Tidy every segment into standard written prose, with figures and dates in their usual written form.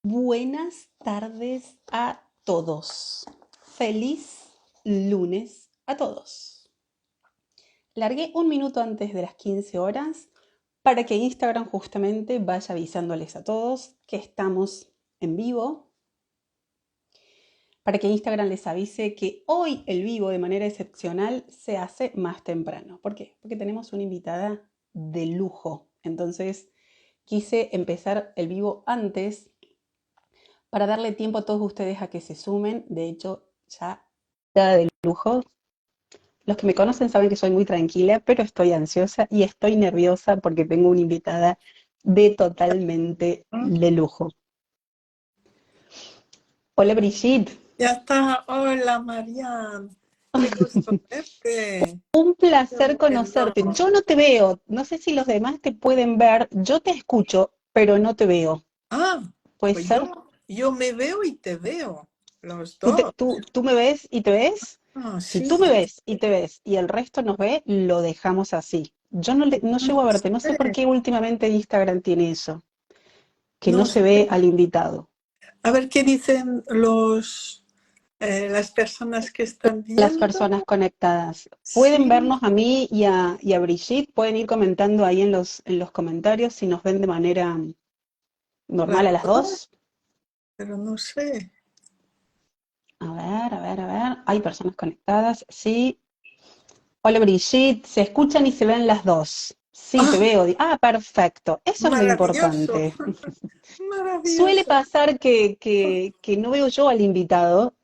Buenas tardes a todos. Feliz lunes a todos. Largué un minuto antes de las 15 horas para que Instagram justamente vaya avisándoles a todos que estamos en vivo, para que Instagram les avise que hoy el vivo de manera excepcional se hace más temprano. ¿Por qué? Porque tenemos una invitada de lujo. Entonces quise empezar el vivo antes para darle tiempo a todos ustedes a que se sumen. De hecho, ya está de lujo. Los que me conocen saben que soy muy tranquila, pero estoy ansiosa y estoy nerviosa porque tengo una invitada de totalmente de lujo. Hola Brigitte, Ya está. Hola, Marian. Qué gusto verte. un Qué placer bueno. conocerte. Yo no te veo, no sé si los demás te pueden ver, yo te escucho, pero no te veo. Ah, ¿Puede pues ser? yo me veo y te veo, los ¿Tú, dos. tú me ves y te ves? Ah, Si sí, tú me ves y te ves y el resto nos ve, lo dejamos así. Yo no no llego a verte, no sé por sé, qué últimamente Instagram tiene eso, que no no se sé. ve al invitado. A ver qué dicen las personas que están Las viendo. personas conectadas pueden Sí, vernos a mí y a Brigitte, pueden ir comentando ahí en los comentarios si nos ven de manera normal las a las dos, dos. pero no sé. A ver, a ver, a ver. Hay personas conectadas, sí. Hola Brigitte, se escuchan y se ven las dos. Sí, te Ah, veo. Ah, perfecto. Eso es lo maravilloso, importante. Suele maravilloso. pasar que no veo yo al invitado.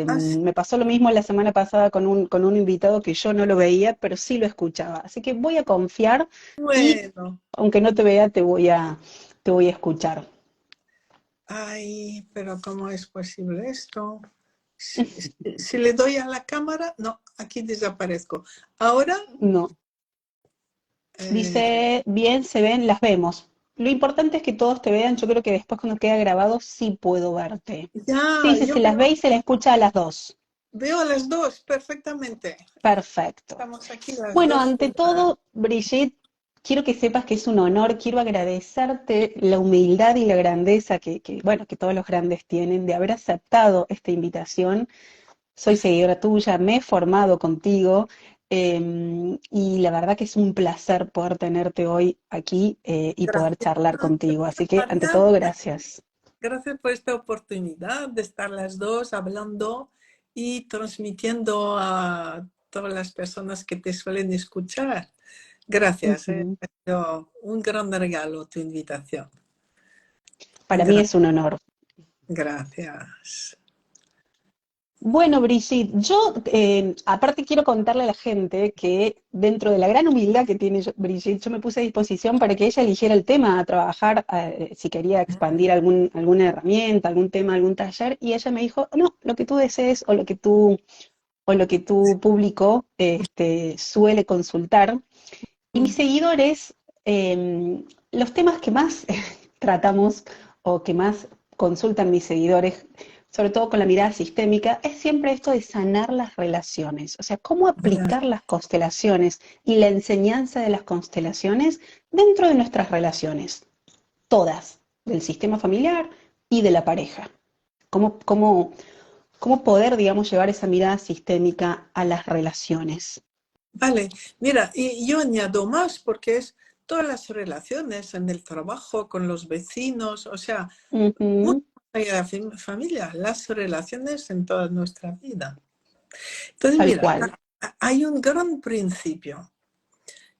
Ah, sí, Me pasó lo mismo la semana pasada con un invitado que yo no lo veía, pero sí lo escuchaba. Así que voy a confiar y bueno. aunque no te vea, te voy a escuchar. Ay, pero ¿cómo es posible esto? Si le doy a la cámara, no, aquí desaparezco. Ahora, No. eh, Dice, bien, se ven, las vemos. Lo importante es que todos te vean. Yo creo que después cuando queda grabado sí puedo verte. Sí, ya, sí, yo se las ve y se le escucha a las dos. veo a las dos perfectamente. Perfecto. Estamos aquí las Bueno, dos ante juntas. todo, Brigitte, quiero que sepas que es un honor, quiero agradecerte la humildad y la grandeza bueno, que todos los grandes tienen de haber aceptado esta invitación. Soy seguidora tuya, me he formado contigo y la verdad que es un placer poder tenerte hoy aquí y poder Gracias, charlar contigo. Así que, ante María. todo, gracias. Gracias por esta oportunidad de estar las dos hablando y transmitiendo a todas las personas que te suelen escuchar. Gracias, Ujú. ha sido un gran regalo tu invitación. Para mí es un honor. Gracias. Bueno, Brigitte, yo aparte quiero contarle a la gente que dentro de la gran humildad que tiene Brigitte, yo me puse a disposición para que ella eligiera el tema a trabajar, si quería expandir alguna herramienta, algún tema, algún taller, y ella me dijo, no, lo que tú desees o lo que tu público suele consultar. Y mis seguidores, los temas que más tratamos o que más consultan mis seguidores, sobre todo con la mirada sistémica, es siempre esto de sanar las relaciones. O sea, cómo aplicar las constelaciones y la enseñanza de las constelaciones dentro de nuestras relaciones, todas, del sistema familiar y de la pareja. Cómo poder, digamos, llevar esa mirada sistémica a las relaciones. Vale, mira, y yo añado más porque es todas las relaciones en el trabajo, con los vecinos, o sea, mucho Ujú, más allá de la familia, las relaciones en toda nuestra vida. Entonces, tal mira, cual. hay un gran principio,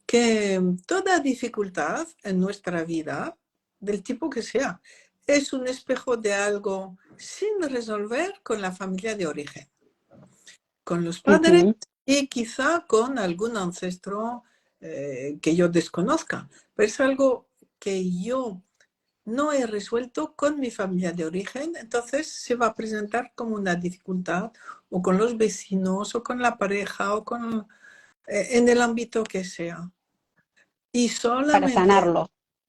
que toda dificultad en nuestra vida, del tipo que sea, es un espejo de algo sin resolver con la familia de origen, con los padres Ujú. y quizá con algún ancestro que yo desconozca, pero es algo que yo no he resuelto con mi familia de origen, entonces se va a presentar como una dificultad o con los vecinos o con la pareja o con, en el ámbito que sea. Y Para solamente sanarlo.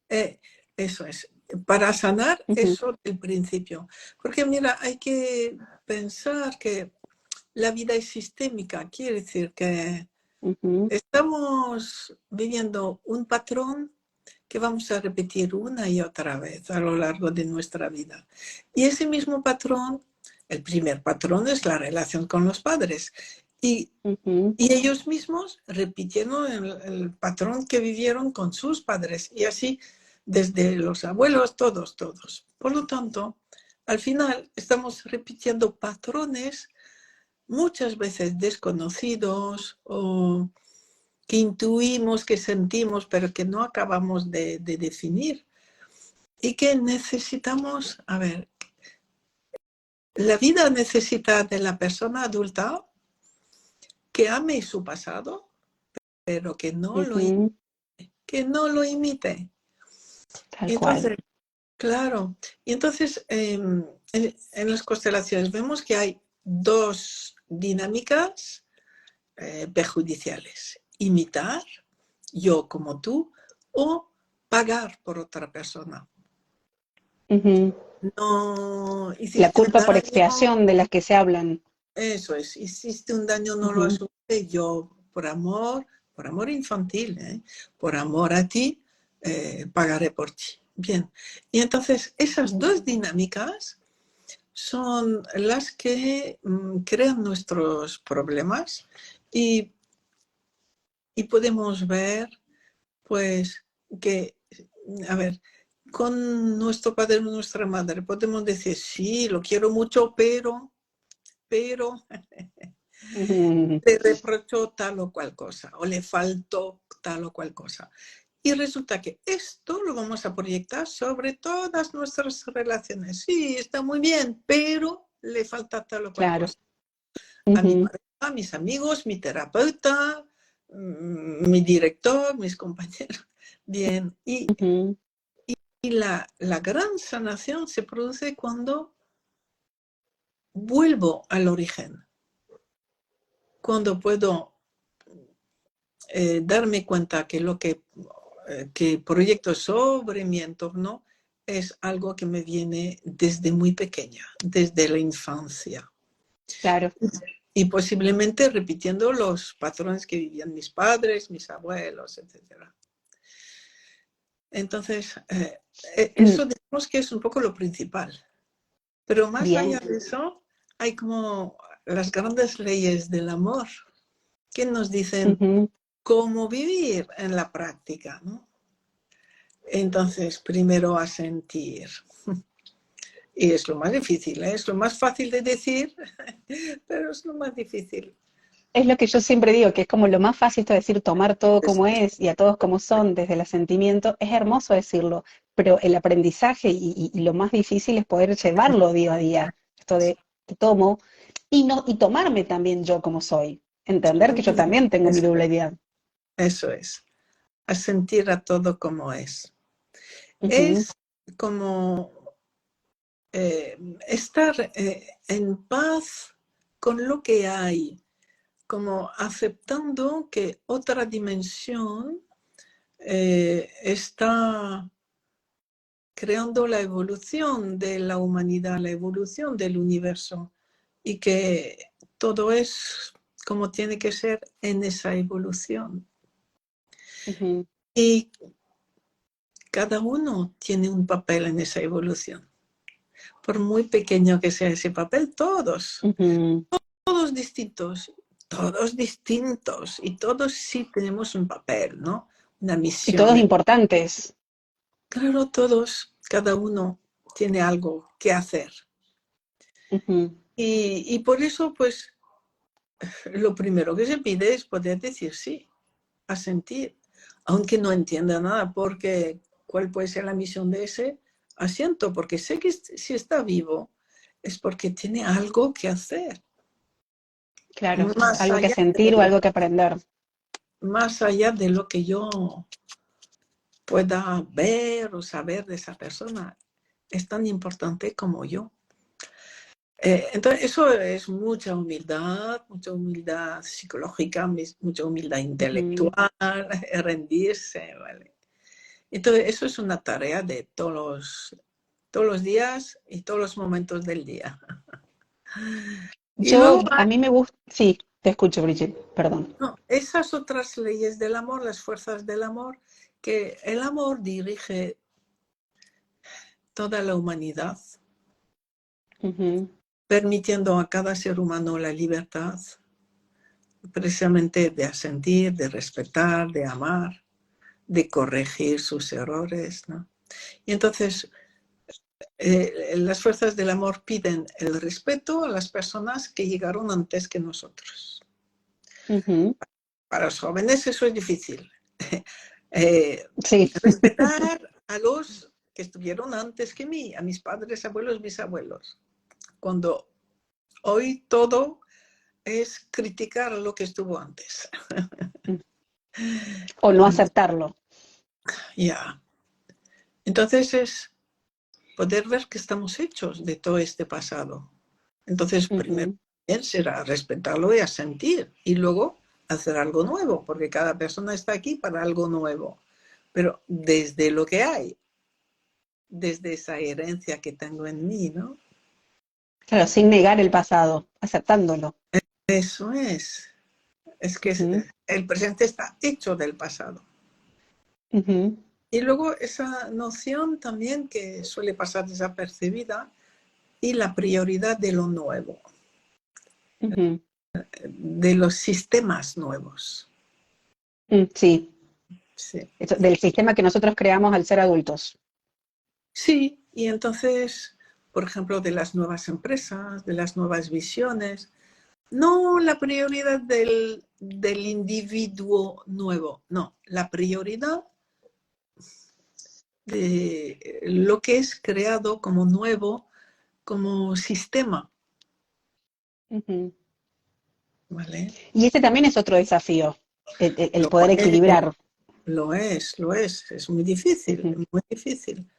eh, eso es, para sanar Ujú, eso del principio. Porque mira, hay que pensar que la vida es sistémica, quiere decir que ujú, estamos viviendo un patrón que vamos a repetir una y otra vez a lo largo de nuestra vida. Y ese mismo patrón, el primer patrón es la relación con los padres. Y ellos mismos repitieron el patrón que vivieron con sus padres. Y así, desde los abuelos, todos. Por lo tanto, al final estamos repitiendo patrones muchas veces desconocidos o que intuimos, que sentimos, pero que no acabamos de definir. Y que necesitamos, a ver, la vida necesita de la persona adulta que ame su pasado, pero que no lo imite. Tal Entonces, cual. claro, y entonces en las constelaciones vemos que hay dos dinámicas perjudiciales. Imitar, yo como tú, o pagar por otra persona. No La hiciste un culpa por daño, expiación de las que se hablan. eso es, hiciste un daño, no lo asuste, yo por amor infantil, por amor a ti, pagaré por ti. Bien, y entonces esas dos dinámicas son las que crean nuestros problemas y podemos ver, pues, que, a ver, con nuestro padre o nuestra madre podemos decir, sí, lo quiero mucho, pero le reprochó tal o cual cosa, o le faltó tal o cual cosa. Y resulta que esto lo vamos a proyectar sobre todas nuestras relaciones. Sí, está muy bien, pero le falta tal o cual Claro. cosa. A mi pareja, a mis amigos, mi terapeuta, mi director, mis compañeros. Bien, y la gran sanación se produce cuando vuelvo al origen. Cuando puedo darme cuenta que lo que proyecto sobre mi entorno es algo que me viene desde muy pequeña, desde la infancia. Claro. Y posiblemente repitiendo los patrones que vivían mis padres, mis abuelos, etc. Entonces, eso digamos que es un poco lo principal. Pero más allá de eso, hay como las grandes leyes del amor que nos dicen cómo vivir en la práctica, ¿no? Entonces, primero a sentir. Y es lo más difícil, ¿eh? Es lo más fácil de decir, pero es lo más difícil. Es lo que yo siempre digo, que es como lo más fácil esto de decir tomar todo como es y a todos como son desde el asentimiento. Es hermoso decirlo, pero el aprendizaje y lo más difícil es poder llevarlo día a día. Esto de te tomo y tomarme también yo como soy. Entender que yo también tengo mi dualidad. Eso es. A sentir a todo como es. Es como estar en paz con lo que hay, como aceptando que otra dimensión está creando la evolución de la humanidad, la evolución del universo, y que todo es como tiene que ser en esa evolución. Y cada uno tiene un papel en esa evolución. Por muy pequeño que sea ese papel, todos distintos, y todos sí tenemos un papel, ¿no? Una Y todos misión. importantes. Claro, todos, cada uno tiene algo que hacer. Y por eso, pues, lo primero que se pide es poder decir sí, a sentir, aunque no entienda nada, porque ¿cuál puede ser la misión de ese asiento? Porque sé que si está vivo es porque tiene algo que hacer. Claro, Más algo que allá sentir o algo que aprender. de lo que yo pueda ver o saber de esa persona. Es tan importante como yo. Entonces, eso es mucha humildad psicológica, mucha humildad intelectual, rendirse, ¿vale? Entonces, eso es una tarea de todos los días y todos los momentos del día. Y luego, A mí me gusta, sí, te escucho, Brigitte, perdón. no, esas otras leyes del amor, las fuerzas del amor, que el amor dirige toda la humanidad, permitiendo a cada ser humano la libertad, precisamente de asentir, de respetar, de amar, de corregir sus errores, ¿no? Y entonces las fuerzas del amor piden el respeto a las personas que llegaron antes que nosotros. Para los jóvenes eso es difícil. Sí. Respetar a los que estuvieron antes que mí, a mis padres, abuelos, bisabuelos. Cuando hoy todo es criticar lo que estuvo antes. O no aceptarlo. Ya. Entonces es poder ver que estamos hechos de todo este pasado. Entonces, primero será respetarlo y asentir, y luego hacer algo nuevo, porque cada persona está aquí para algo nuevo. Pero desde lo que hay, desde esa herencia que tengo en mí, ¿no? Claro, sin negar el pasado, aceptándolo. Eso es. Es que el presente está hecho del pasado. Y luego esa noción también que suele pasar desapercibida, y la prioridad de lo nuevo, de los sistemas nuevos. Sí. Sí. Del sistema que nosotros creamos al ser adultos. Sí, y entonces, por ejemplo, de las nuevas empresas, de las nuevas visiones, no la prioridad del individuo nuevo, no, la prioridad de lo que es creado como nuevo, como sistema. ¿Vale? Y ese también es otro desafío, el poder equilibrar. Lo es muy difícil, muy difícil.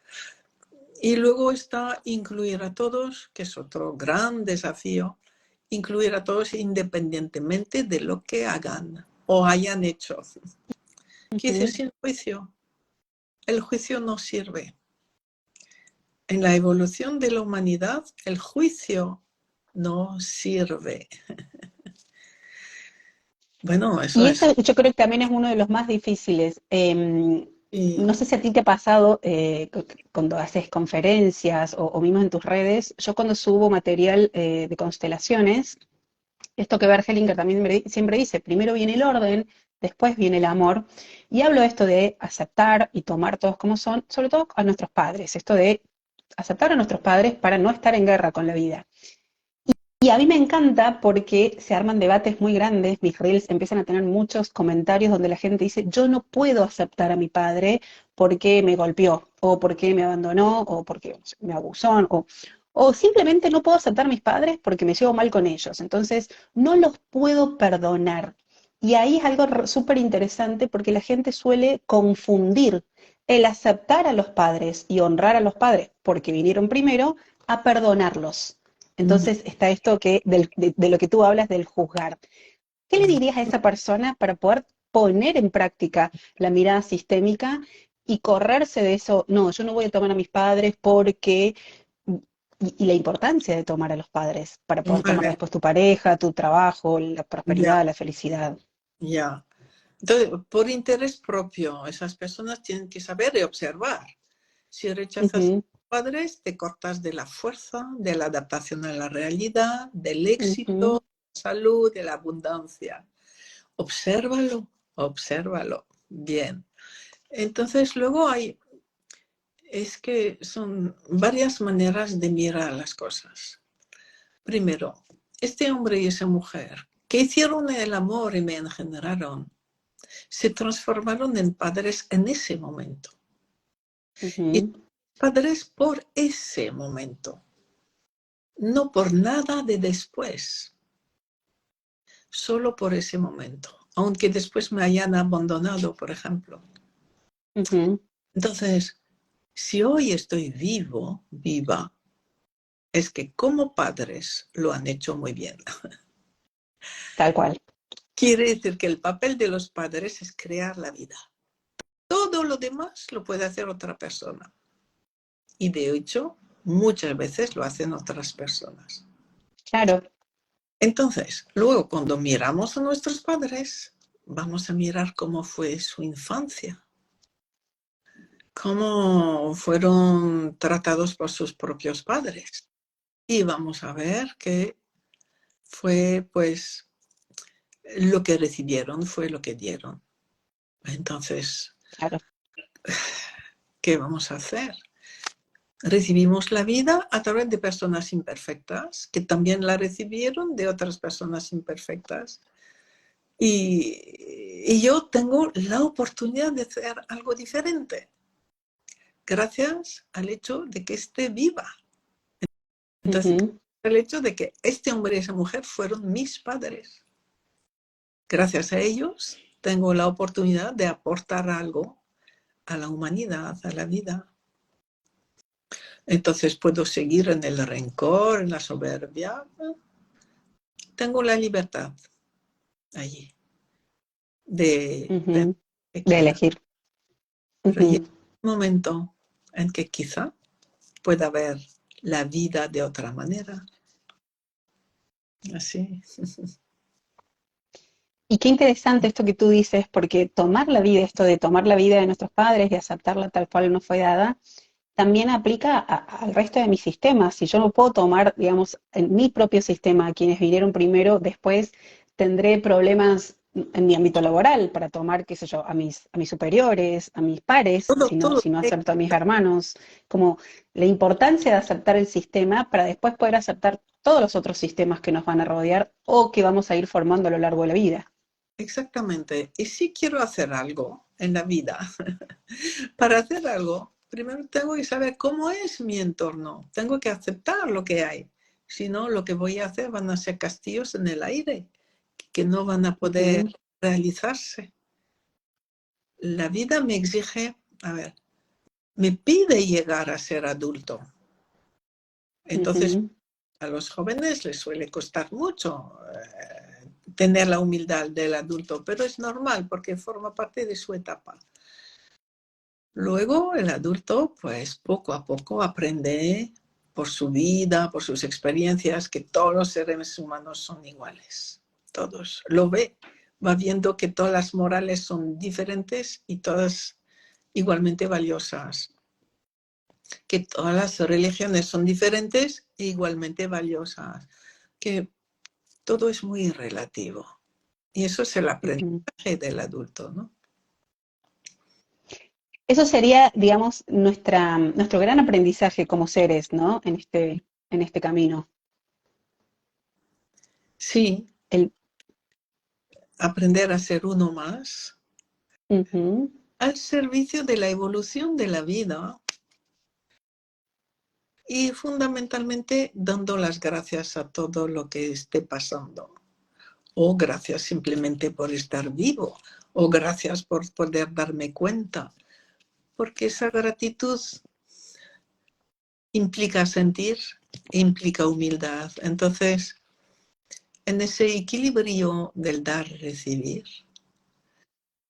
Y luego está incluir a todos, que es otro gran desafío, incluir a todos independientemente de lo que hagan o hayan hecho. ¿Qué decir sin juicio? El juicio no sirve. En la evolución de la humanidad, el juicio no sirve. Bueno, eso Y es. eso yo creo que también es uno de los más difíciles. No sé si a ti te ha pasado cuando haces conferencias o mismo en tus redes, yo cuando subo material de constelaciones, esto que Bert Hellinger también siempre dice, primero viene el orden, después viene el amor, y hablo esto de aceptar y tomar todos como son, sobre todo a nuestros padres, esto de aceptar a nuestros padres para no estar en guerra con la vida. Y a mí me encanta porque se arman debates muy grandes, mis reels empiezan a tener muchos comentarios donde la gente dice, yo no puedo aceptar a mi padre porque me golpeó, o porque me abandonó, o porque me abusó, o simplemente no puedo aceptar a mis padres porque me llevo mal con ellos, entonces no los puedo perdonar. Y ahí es algo súper interesante porque la gente suele confundir el aceptar a los padres y honrar a los padres porque vinieron primero a perdonarlos. Entonces está esto de lo que tú hablas del juzgar. ¿Qué le dirías a esa persona para poder poner en práctica la mirada sistémica y correrse de eso? No, yo no voy a tomar a mis padres porque... Y la importancia de tomar a los padres para poder tomar Vale, después tu pareja, tu trabajo, la ya, prosperidad, la felicidad. ya. Entonces, por interés propio, esas personas tienen que saber y observar. Si rechazas a tus padres, te cortas de la fuerza, de la adaptación a la realidad, del éxito, de la salud, de la abundancia. Obsérvalo, obsérvalo. Bien. Entonces, luego es que son varias maneras de mirar las cosas. Primero, este hombre y esa mujer que hicieron el amor y me engendraron, se transformaron en padres en ese momento. Y padres por ese momento, no por nada de después, solo por ese momento, aunque después me hayan abandonado, por ejemplo. Entonces, si hoy estoy vivo, viva, es que como padres lo han hecho muy bien. Tal cual. Quiere decir que el papel de los padres es crear la vida. Todo lo demás lo puede hacer otra persona. Y de hecho, muchas veces lo hacen otras personas. Claro. Entonces, luego cuando miramos a nuestros padres, vamos a mirar cómo fue su infancia. cómo fueron tratados por sus propios padres. Y vamos a ver que fue, pues, lo que recibieron fue lo que dieron. Entonces, Claro. ¿qué vamos a hacer? Recibimos la vida a través de personas imperfectas, que también la recibieron de otras personas imperfectas. Y yo tengo la oportunidad de hacer algo diferente, gracias al hecho de que esté viva. Entonces, el hecho de que este hombre y esa mujer fueron mis padres. Gracias a ellos tengo la oportunidad de aportar algo a la humanidad, a la vida. Entonces puedo seguir en el rencor, en la soberbia. Tengo la libertad allí de que De quiera. elegir. Pero llega un momento en que quizá pueda ver la vida de otra manera. Así. Y qué interesante esto que tú dices, porque tomar la vida, esto de tomar la vida de nuestros padres y aceptarla tal cual nos fue dada, también aplica al resto de mis sistemas. Si yo no puedo tomar, digamos, en mi propio sistema a quienes vinieron primero, después tendré problemas en mi ámbito laboral para tomar, qué sé yo, a mis superiores, a mis pares, Todo. si no acepto a mis hermanos. Como la importancia de aceptar el sistema para después poder aceptar todos los otros sistemas que nos van a rodear o que vamos a ir formando a lo largo de la vida. Exactamente. Y si quiero hacer algo en la vida, para hacer algo, primero tengo que saber cómo es mi entorno. Tengo que aceptar lo que hay. Si no, lo que voy a hacer van a ser castillos en el aire que no van a poder realizarse. La vida me exige, a ver, me pide llegar a ser adulto. Entonces, a los jóvenes les suele costar mucho tener la humildad del adulto, pero es normal porque forma parte de su etapa. Luego el adulto, pues poco a poco aprende por su vida, por sus experiencias, que todos los seres humanos son iguales. Todos. Lo ve, va viendo que todas las morales son diferentes y todas igualmente valiosas. Que todas las religiones son diferentes e igualmente valiosas. Que todo es muy relativo. Y eso es el aprendizaje del adulto, ¿no? Eso sería, digamos, nuestro gran aprendizaje como seres, ¿no? En este camino. Sí, El, aprender a ser uno más Ujú. al servicio de la evolución de la vida y fundamentalmente dando las gracias a todo lo que esté pasando. O gracias simplemente por estar vivo, o gracias por poder darme cuenta, porque esa gratitud implica sentir, implica humildad. Entonces, en ese equilibrio del dar y recibir,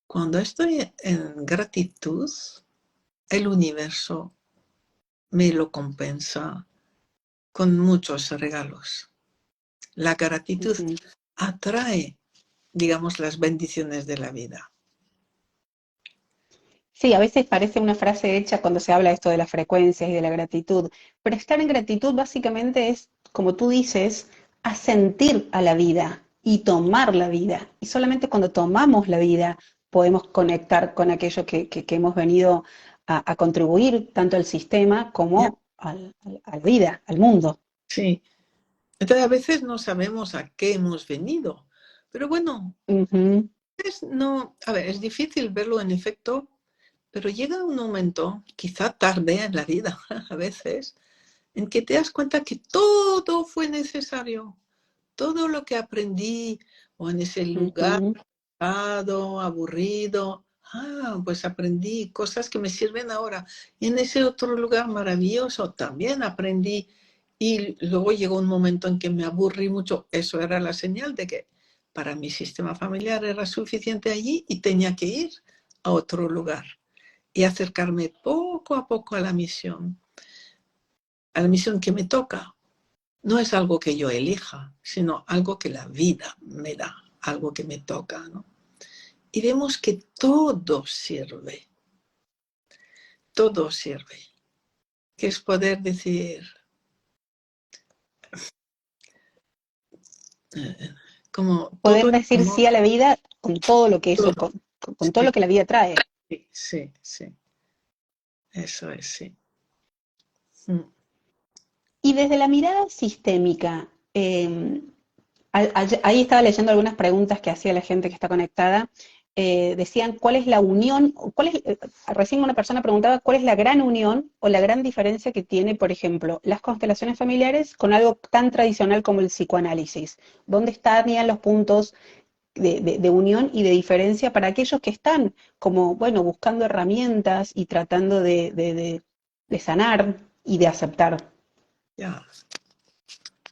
cuando estoy en gratitud, el universo me lo compensa con muchos regalos. La gratitud atrae, digamos, las bendiciones de la vida. Sí, a veces parece una frase hecha cuando se habla de esto de las frecuencias y de la gratitud, pero estar en gratitud básicamente es, como tú dices, asentir a la vida y tomar la vida. Y solamente cuando tomamos la vida podemos conectar con aquello que hemos venido a contribuir tanto al sistema como a la vida, al mundo. Sí. Entonces a veces no sabemos a qué hemos venido. Pero bueno, no, a ver, es difícil verlo en efecto, pero llega un momento, quizá tarde en la vida, a veces, en que te das cuenta que todo fue necesario. Todo lo que aprendí o en ese lugar aburrido, pues aprendí cosas que me sirven ahora. Y en ese otro lugar maravilloso también aprendí. Y luego llegó un momento en que me aburrí mucho. Eso era la señal de que para mi sistema familiar era suficiente allí y tenía que ir a otro lugar y acercarme poco a poco a la misión que me toca. No es algo que yo elija, sino algo que la vida me da, algo que me toca, ¿no? Y vemos que todo sirve. todo sirve, que es poder decir, como Poder todo el decir amor, sí a la vida con todo lo que eso, todo. con todo lo que la vida trae. Sí, sí, sí, eso es, sí. Mm. Y desde la mirada sistémica, ahí estaba leyendo algunas preguntas que hacía la gente que está conectada. Decían, ¿cuál es la unión? Recién una persona preguntaba, ¿cuál es la gran unión o la gran diferencia que tiene, por ejemplo, las constelaciones familiares con algo tan tradicional como el psicoanálisis? ¿Dónde estarían los puntos de unión y de diferencia para aquellos que están como, bueno, buscando herramientas y tratando de sanar y de aceptar? Ya.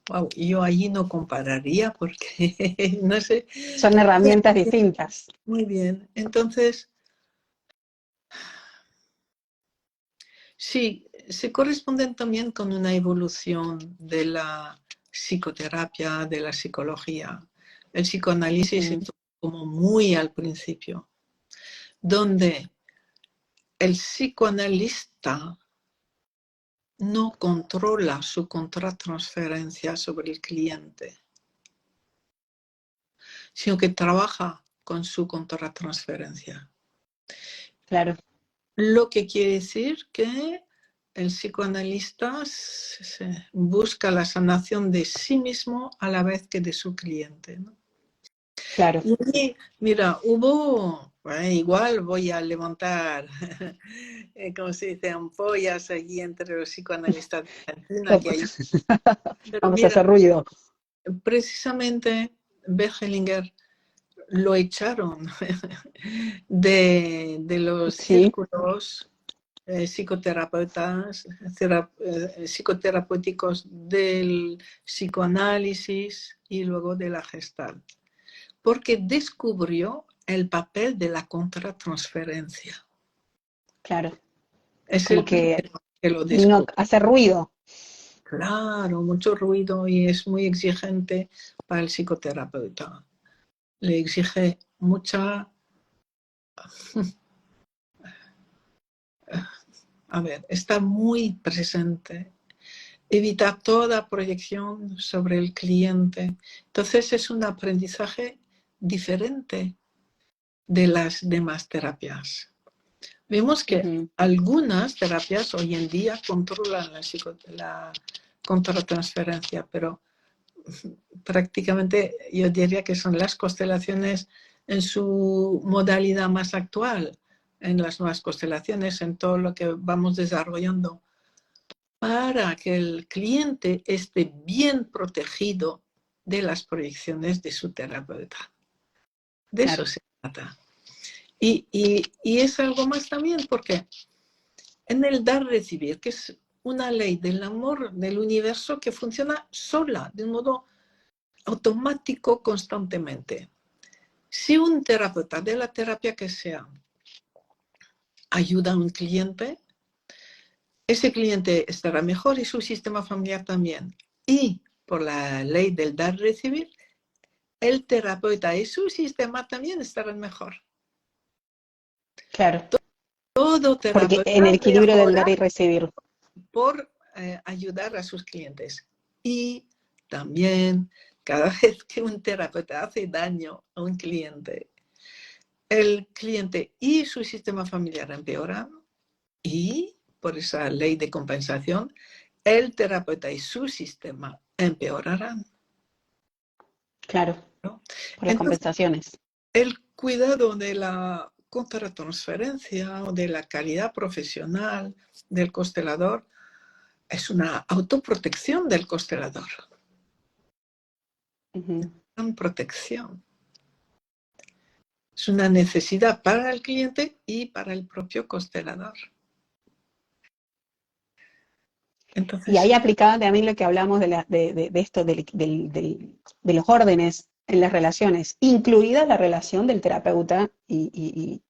Wow, yo allí no compararía porque no sé. Son herramientas distintas. Muy bien. Entonces, sí, se corresponden también con una evolución de la psicoterapia, de la psicología. El psicoanálisis Ujú. estuvo como muy al principio, donde el psicoanalista no controla su contratransferencia sobre el cliente, sino que trabaja con su contratransferencia. Claro, Lo que quiere decir que el psicoanalista busca la sanación de sí mismo a la vez que de su cliente, ¿no? claro. Y mira, igual voy a levantar, como se dice, ampollas allí entre los psicoanalistas de Argentina que hay. Pero Vamos a mira, hacer ruido. precisamente Bergelinger lo echaron de los Sí, círculos psicoterapeutas, psicoterapéuticos del psicoanálisis y luego de la Gestalt, porque descubrió el papel de la contratransferencia. claro. Es Como el que primero que lo vino descubrió. a hacer ruido. Claro, mucho ruido y es muy exigente para el psicoterapeuta. Le exige mucha, a ver, está muy presente, evita toda proyección sobre el cliente. Entonces es un aprendizaje diferente de las demás terapias. Vemos que Ujú. algunas terapias hoy en día controlan la contratransferencia, pero prácticamente yo diría que son las constelaciones en su modalidad más actual, en las nuevas constelaciones, en todo lo que vamos desarrollando, para que el cliente esté bien protegido de las proyecciones de su terapeuta. De eso Claro, se trata. Y es algo más también porque en el dar-recibir, que es una ley del amor del universo que funciona sola, de un modo automático constantemente. Si un terapeuta de la terapia que sea ayuda a un cliente, ese cliente estará mejor y su sistema familiar también. Y por la ley del dar-recibir, el terapeuta y su sistema también estarán mejor. claro. Todo Porque en terapeuta el equilibrio del dar mejora y recibir. por ayudar a sus clientes. Y también cada vez que un terapeuta hace daño a un cliente, el cliente y su sistema familiar empeoran y por esa ley de compensación, el terapeuta y su sistema empeorarán, Claro, ¿no? por las Entonces, compensaciones. el cuidado de la contratransferencia o de la calidad profesional del constelador es una autoprotección del constelador, Ujú. una protección. Es una necesidad para el cliente y para el propio constelador. Y Entonces, ahí aplicaba también lo que hablamos de esto, de los órdenes en las relaciones, incluida la relación del terapeuta y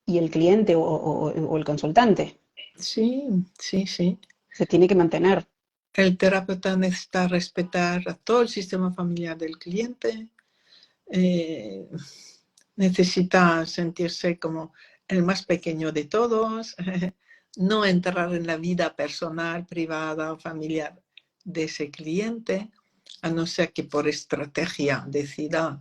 el cliente o el consultante. sí, sí, sí. Se tiene que mantener. El terapeuta necesita respetar a todo el sistema familiar del cliente, eh, necesita sentirse como el más pequeño de todos, no entrar en la vida personal, privada o familiar de ese cliente, a no ser que por estrategia decida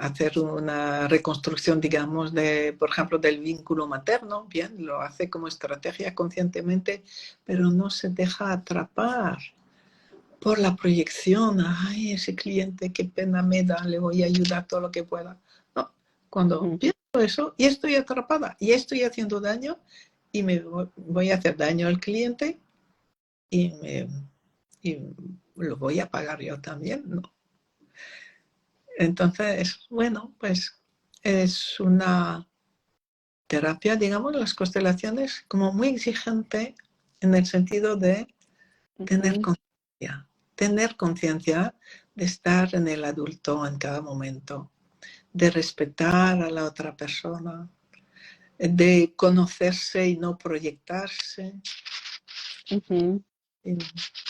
hacer una reconstrucción, digamos, por ejemplo, del vínculo materno. Bien, lo hace como estrategia conscientemente, pero no se deja atrapar por la proyección. Ay, ese cliente, qué pena me da, le voy a ayudar todo lo que pueda. No, cuando pienso eso, y estoy atrapada, y estoy haciendo daño, y me voy a hacer daño al cliente, y lo voy a pagar yo también, ¿no? Entonces, bueno, pues es una terapia, digamos, las constelaciones, como muy exigente en el sentido de tener conciencia de estar en el adulto en cada momento, de respetar a la otra persona, de conocerse y no proyectarse.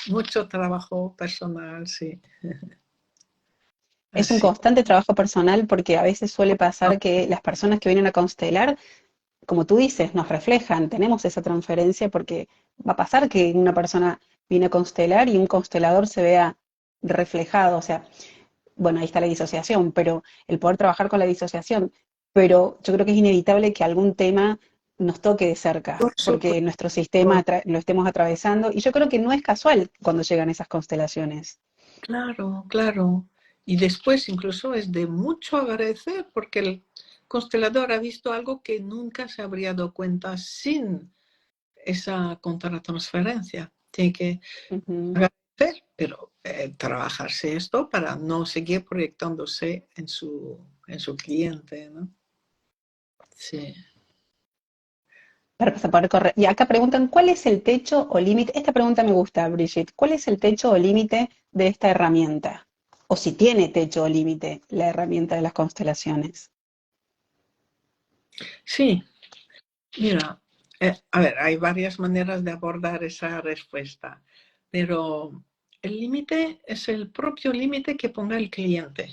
Mucho trabajo personal, sí. Es un Así. constante trabajo personal porque a veces suele pasar que las personas que vienen a constelar, como tú dices, nos reflejan, tenemos esa transferencia porque va a pasar que una persona viene a constelar y un constelador se vea reflejado, o sea, bueno, ahí está la disociación, pero el poder trabajar con la disociación, pero yo creo que es inevitable que algún tema nos toque de cerca, Por porque supuesto, nuestro sistema lo estemos atravesando, y yo creo que no es casual cuando llegan esas constelaciones. claro, claro. Y después incluso es de mucho agradecer porque el constelador ha visto algo que nunca se habría dado cuenta sin esa contratransferencia. Tiene que agradecer, pero trabajarse esto para no seguir proyectándose en su cliente, ¿no? Sí. Para poder correr. Y acá preguntan, ¿cuál es el techo o límite? Esta pregunta me gusta, Brigitte. ¿Cuál es el techo o límite de esta herramienta? O si tiene techo o límite la herramienta de las constelaciones. Sí, mira, a ver, hay varias maneras de abordar esa respuesta, pero el límite es el propio límite que ponga el cliente.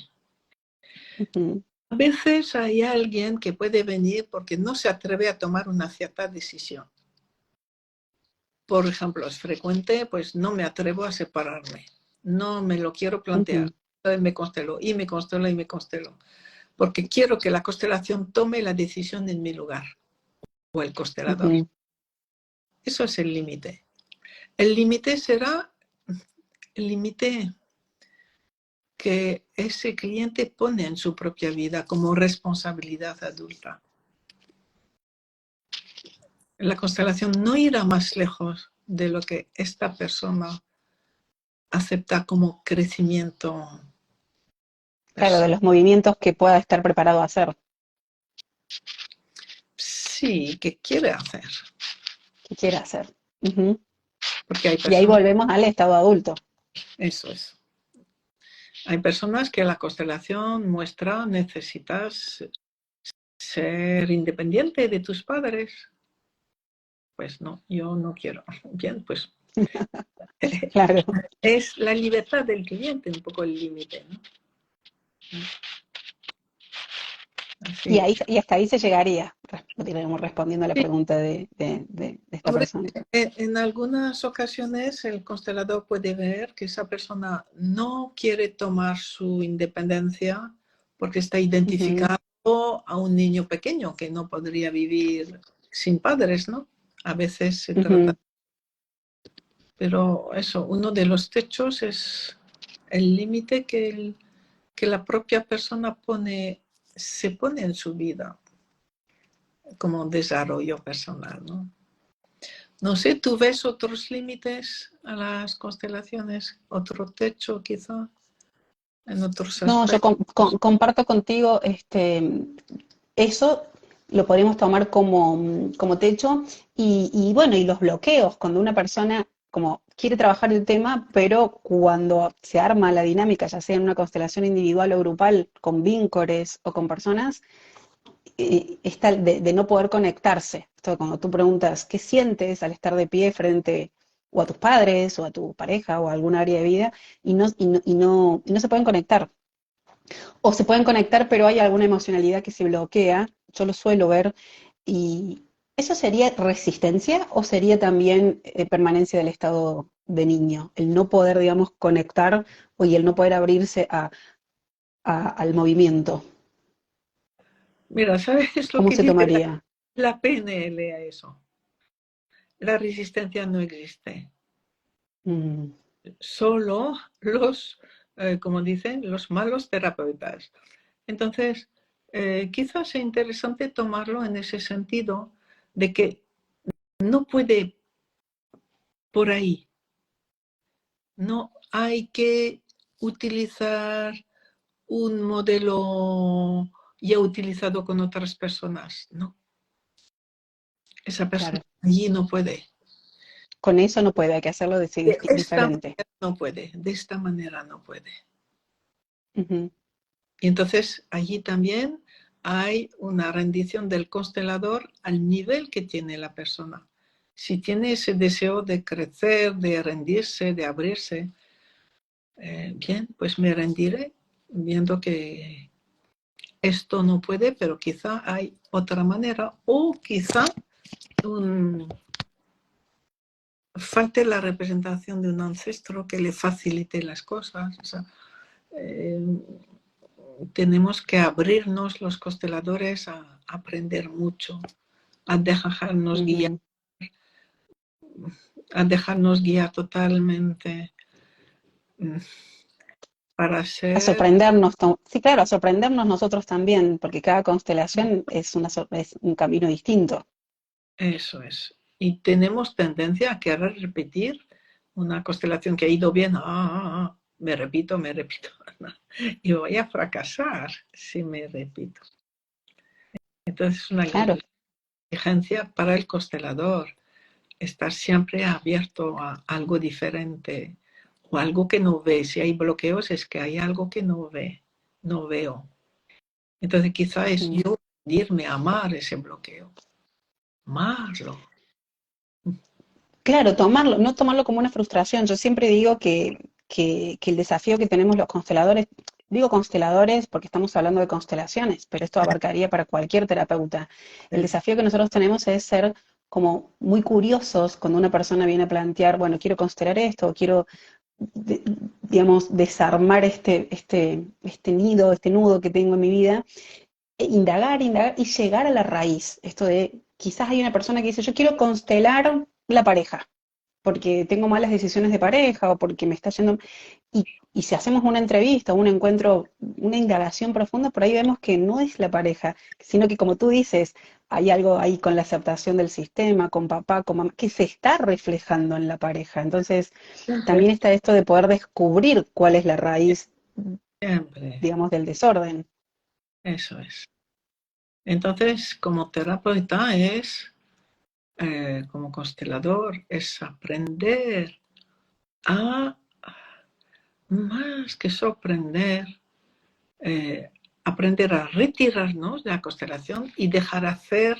Ujú, A veces hay alguien que puede venir porque no se atreve a tomar una cierta decisión. Por ejemplo, es frecuente, pues no me atrevo a separarme, no me lo quiero plantear. ujú, Entonces me constelo y me constelo y me constelo, porque quiero que la constelación tome la decisión en mi lugar, o el constelador. ujú. Eso es el límite. El límite será el límite que ese cliente pone en su propia vida como responsabilidad adulta. La constelación no irá más lejos de lo que esta persona acepta como crecimiento Claro, de personal. los movimientos que pueda estar preparado a hacer. Sí, que quiere hacer. Que quiera hacer. Ujú. Porque hay Y ahí personas, volvemos al estado adulto. eso es. Hay personas que la constelación muestra necesitas ser independiente de tus padres. Pues no, yo no quiero. Bien, pues Claro. es la libertad del cliente un poco el límite, ¿no? Y Así. ahí, y hasta ahí se llegaría, digamos, respondiendo a la Sí, pregunta de esta hombre, persona. en algunas ocasiones el constelador puede ver que esa persona no quiere tomar su independencia porque está Ujú, identificado a un niño pequeño que no podría vivir sin padres, ¿no? A veces se trata. ujú. Pero eso, uno de los techos es el límite que la propia persona se pone en su vida como desarrollo personal, ¿no? No sé, ¿tú ves otros límites a las constelaciones? ¿Otro techo quizá en otros No, yo aspectos? comparto contigo, eso lo podemos tomar como techo y bueno, y los bloqueos, cuando una persona como quiere trabajar el tema, pero cuando se arma la dinámica, ya sea en una constelación individual o grupal, con víncoles o con personas, está de no poder conectarse. Esto, cuando tú preguntas, ¿qué sientes al estar de pie frente o a tus padres o a tu pareja o a algún área de vida y no se pueden conectar? O se pueden conectar, pero hay alguna emocionalidad que se bloquea. Yo lo suelo ver y ¿Eso sería resistencia o sería también permanencia del estado de niño? El no poder, digamos, conectar y el no poder abrirse al movimiento. Mira, ¿sabes lo ¿Cómo que se dice tomaría? la PNL a eso? La resistencia no existe. Mm, Solo los, como dicen, los malos terapeutas. Entonces, quizás sea interesante tomarlo en ese sentido de que no puede por ahí. No hay que utilizar un modelo ya utilizado con otras personas. No, esa persona claro. allí no puede. Con eso no puede, hay que hacerlo De esta diferente. manera no puede, de esta manera no puede. Ujú, Y entonces allí también hay una rendición del constelador al nivel que tiene la persona. Si tiene ese deseo de crecer, de rendirse, de abrirse, bien, pues me rendiré viendo que esto no puede, pero quizá hay otra manera o quizá un, falte la representación de un ancestro que le facilite las cosas. O sea, eh, tenemos que abrirnos los consteladores a aprender mucho, a dejarnos guiar, ujú. a dejarnos guiar totalmente para A ser sorprendernos, sí, claro, a sorprendernos nosotros también, porque cada constelación es es un camino distinto. eso es. Y tenemos tendencia a querer repetir una constelación que ha ido bien. Me repito, me repito. Y voy a fracasar si me repito. Entonces es una Claro. exigencia para el constelador, estar siempre abierto a algo diferente o algo que no ve. Si hay bloqueos es que hay algo que no ve, no veo. Entonces quizá es Ujú. yo irme a amar ese bloqueo, amarlo. Claro, tomarlo, no tomarlo como una frustración. Yo siempre digo que el desafío que tenemos los consteladores, digo consteladores porque estamos hablando de constelaciones, pero esto abarcaría para cualquier terapeuta. El desafío que nosotros tenemos es ser como muy curiosos cuando una persona viene a plantear, bueno, quiero constelar esto, o quiero, digamos, desarmar este nido, este nudo que tengo en mi vida, indagar, indagar y llegar a la raíz. Esto de, quizás hay una persona que dice, yo quiero constelar la pareja porque tengo malas decisiones de pareja o porque me está yendo. Y si hacemos una entrevista, un encuentro, una indagación profunda, por ahí vemos que no es la pareja, sino que como tú dices, hay algo ahí con la aceptación del sistema, con papá, con mamá, que se está reflejando en la pareja. Entonces, Siempre, también está esto de poder descubrir cuál es la raíz, siempre, digamos, del desorden. eso es. Entonces, como terapeuta es, como constelador, es aprender a, más que sorprender, eh, aprender a retirarnos de la constelación y dejar hacer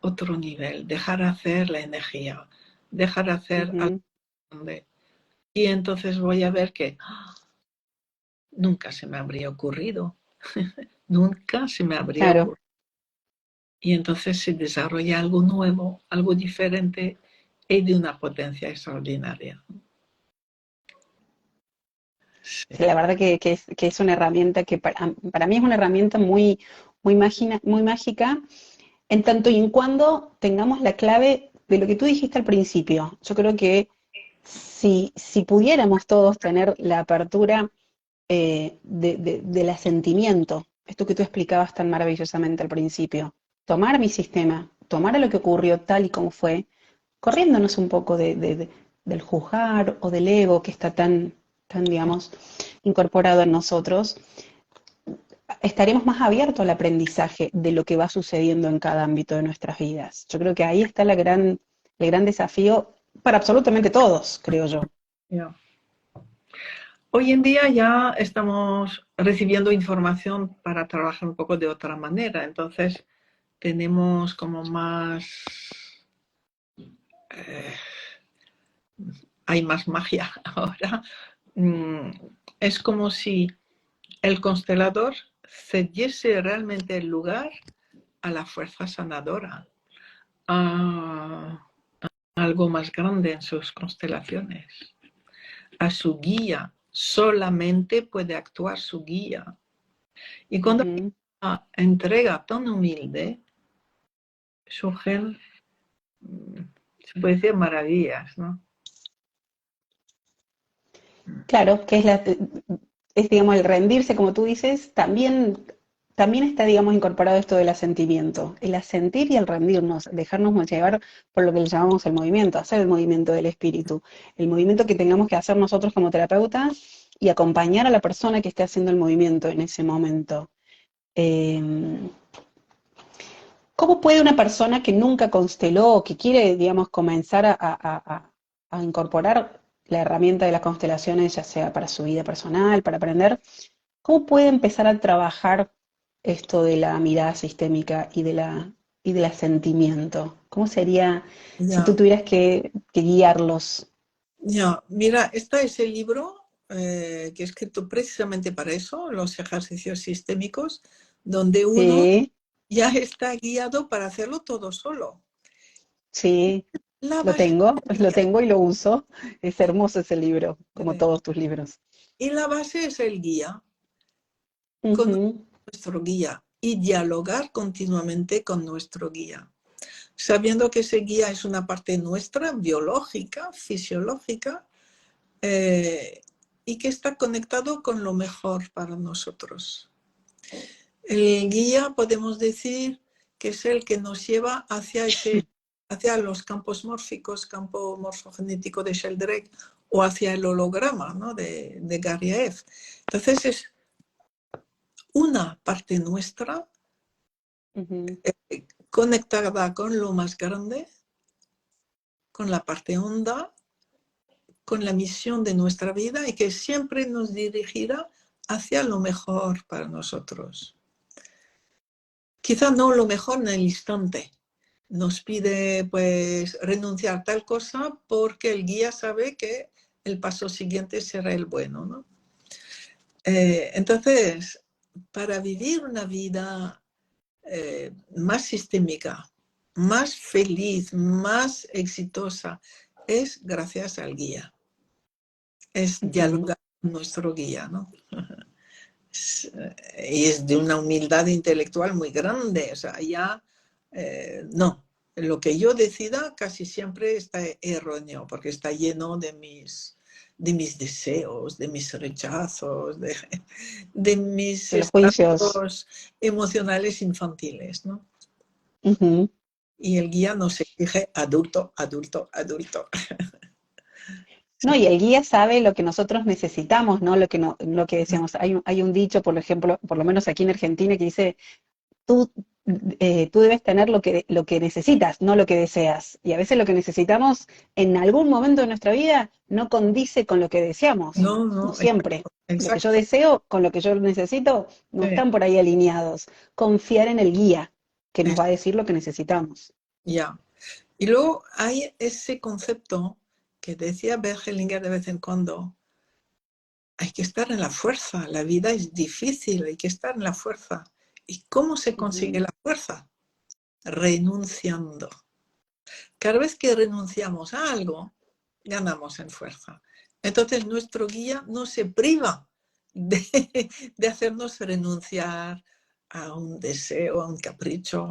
otro nivel, dejar hacer la energía, dejar hacer algo Ujú, grande. Y entonces voy a ver que nunca se me habría ocurrido, nunca se me habría claro. ocurrido. Y entonces se desarrolla algo nuevo, algo diferente y de una potencia extraordinaria. Sí, la Sí. verdad que es una herramienta que para mí es una herramienta muy, muy mágica en tanto y en cuando tengamos la clave de lo que tú dijiste al principio. Yo creo que si pudiéramos todos tener la apertura del asentimiento, esto que tú explicabas tan maravillosamente al principio, tomar mi sistema, tomar lo que ocurrió tal y como fue, corriéndonos un poco del juzgar o del ego que está digamos, incorporado en nosotros, estaremos más abiertos al aprendizaje de lo que va sucediendo en cada ámbito de nuestras vidas. Yo creo que ahí está el gran desafío para absolutamente todos, creo yo. Yeah. Hoy en día ya estamos recibiendo información para trabajar un poco de otra manera, entonces tenemos como más, eh, hay más magia ahora. Es como si el constelador cediese realmente el lugar a la fuerza sanadora. a algo más grande en sus constelaciones, a su guía. Solamente puede actuar su guía. Y cuando Ujú. una entrega tan humilde, surgen, se puede decir, maravillas, ¿no? Claro, que es, digamos, el rendirse, como tú dices, también está, digamos, incorporado esto del asentimiento, el asentir y el rendirnos, dejarnos llevar por lo que le llamamos el movimiento, hacer el movimiento del espíritu, el movimiento que tengamos que hacer nosotros como terapeuta y acompañar a la persona que esté haciendo el movimiento en ese momento. Eh, ¿Cómo puede una persona que nunca consteló o que quiere, digamos, comenzar a incorporar la herramienta de las constelaciones, ya sea para su vida personal, para aprender, cómo puede empezar a trabajar esto de la mirada sistémica y del asentimiento? ¿Cómo sería si tú Ya, tuvieras que guiarlos? ya. Mira, este es el libro que he escrito precisamente para eso, los ejercicios sistémicos, donde uno Sí, ya está guiado para hacerlo todo solo. sí, La lo base tengo, es el lo guía. tengo y lo uso. Es hermoso ese libro, como todos tus libros. Y la base es el guía, con Ujú, nuestro guía, y dialogar continuamente con nuestro guía, sabiendo que ese guía es una parte nuestra, biológica, fisiológica, eh, y que está conectado con lo mejor para nosotros. El guía podemos decir que es el que nos lleva hacia los campos mórficos, campo morfogenético de Sheldrake, o hacia el holograma, ¿no?, de Garriaev. Entonces es una parte nuestra ujú, conectada con lo más grande, con la parte honda, con la misión de nuestra vida, y que siempre nos dirigirá hacia lo mejor para nosotros. Quizá no lo mejor en el instante. Nos pide pues renunciar a tal cosa porque el guía sabe que el paso siguiente será el bueno, ¿no? Entonces, para vivir una vida más sistémica, más feliz, más exitosa, es gracias al guía. Es ujú. dialogar con nuestro guía, ¿no? Y es de una humildad intelectual muy grande. O sea, ya no. Lo que yo decida casi siempre está erróneo, porque está lleno de mis deseos, de mis rechazos, de mis De los juicios. estados emocionales infantiles, ¿no? Ujú. Y el guía nos exige adulto, adulto, adulto. No, Sí. y el guía sabe lo que nosotros necesitamos, ¿no? Lo que, no, lo que decíamos. Hay un dicho, por ejemplo, por lo menos aquí en Argentina, que dice, tú, tú debes tener lo que necesitas, no lo que deseas. Y a veces lo que necesitamos en algún momento de nuestra vida no condice con lo que deseamos. No, No no, siempre. Lo que yo exacto. deseo con lo que yo necesito no Sí, están por ahí alineados. Confiar en el guía que nos es- va a decir lo que necesitamos. ya. Y luego hay ese concepto que decía Bergelinger de vez en cuando: hay que estar en la fuerza, la vida es difícil, hay que estar en la fuerza. ¿Y cómo se consigue Ujú, la fuerza? Renunciando. Cada vez que renunciamos a algo, ganamos en fuerza. Entonces nuestro guía no se priva de, de hacernos renunciar a un deseo, a un capricho,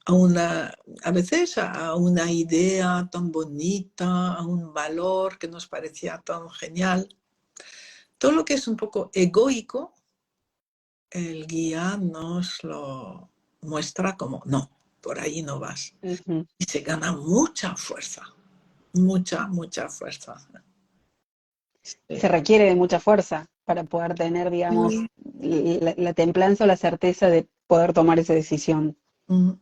a veces a una idea tan bonita, a un valor que nos parecía tan genial. Todo lo que es un poco egoico, el guía nos lo muestra como: no, por ahí no vas. ujú. Y se gana mucha fuerza, mucha, mucha fuerza. Se Sí. requiere de mucha fuerza para poder tener, digamos, la templanza o la certeza de poder tomar esa decisión. Mm.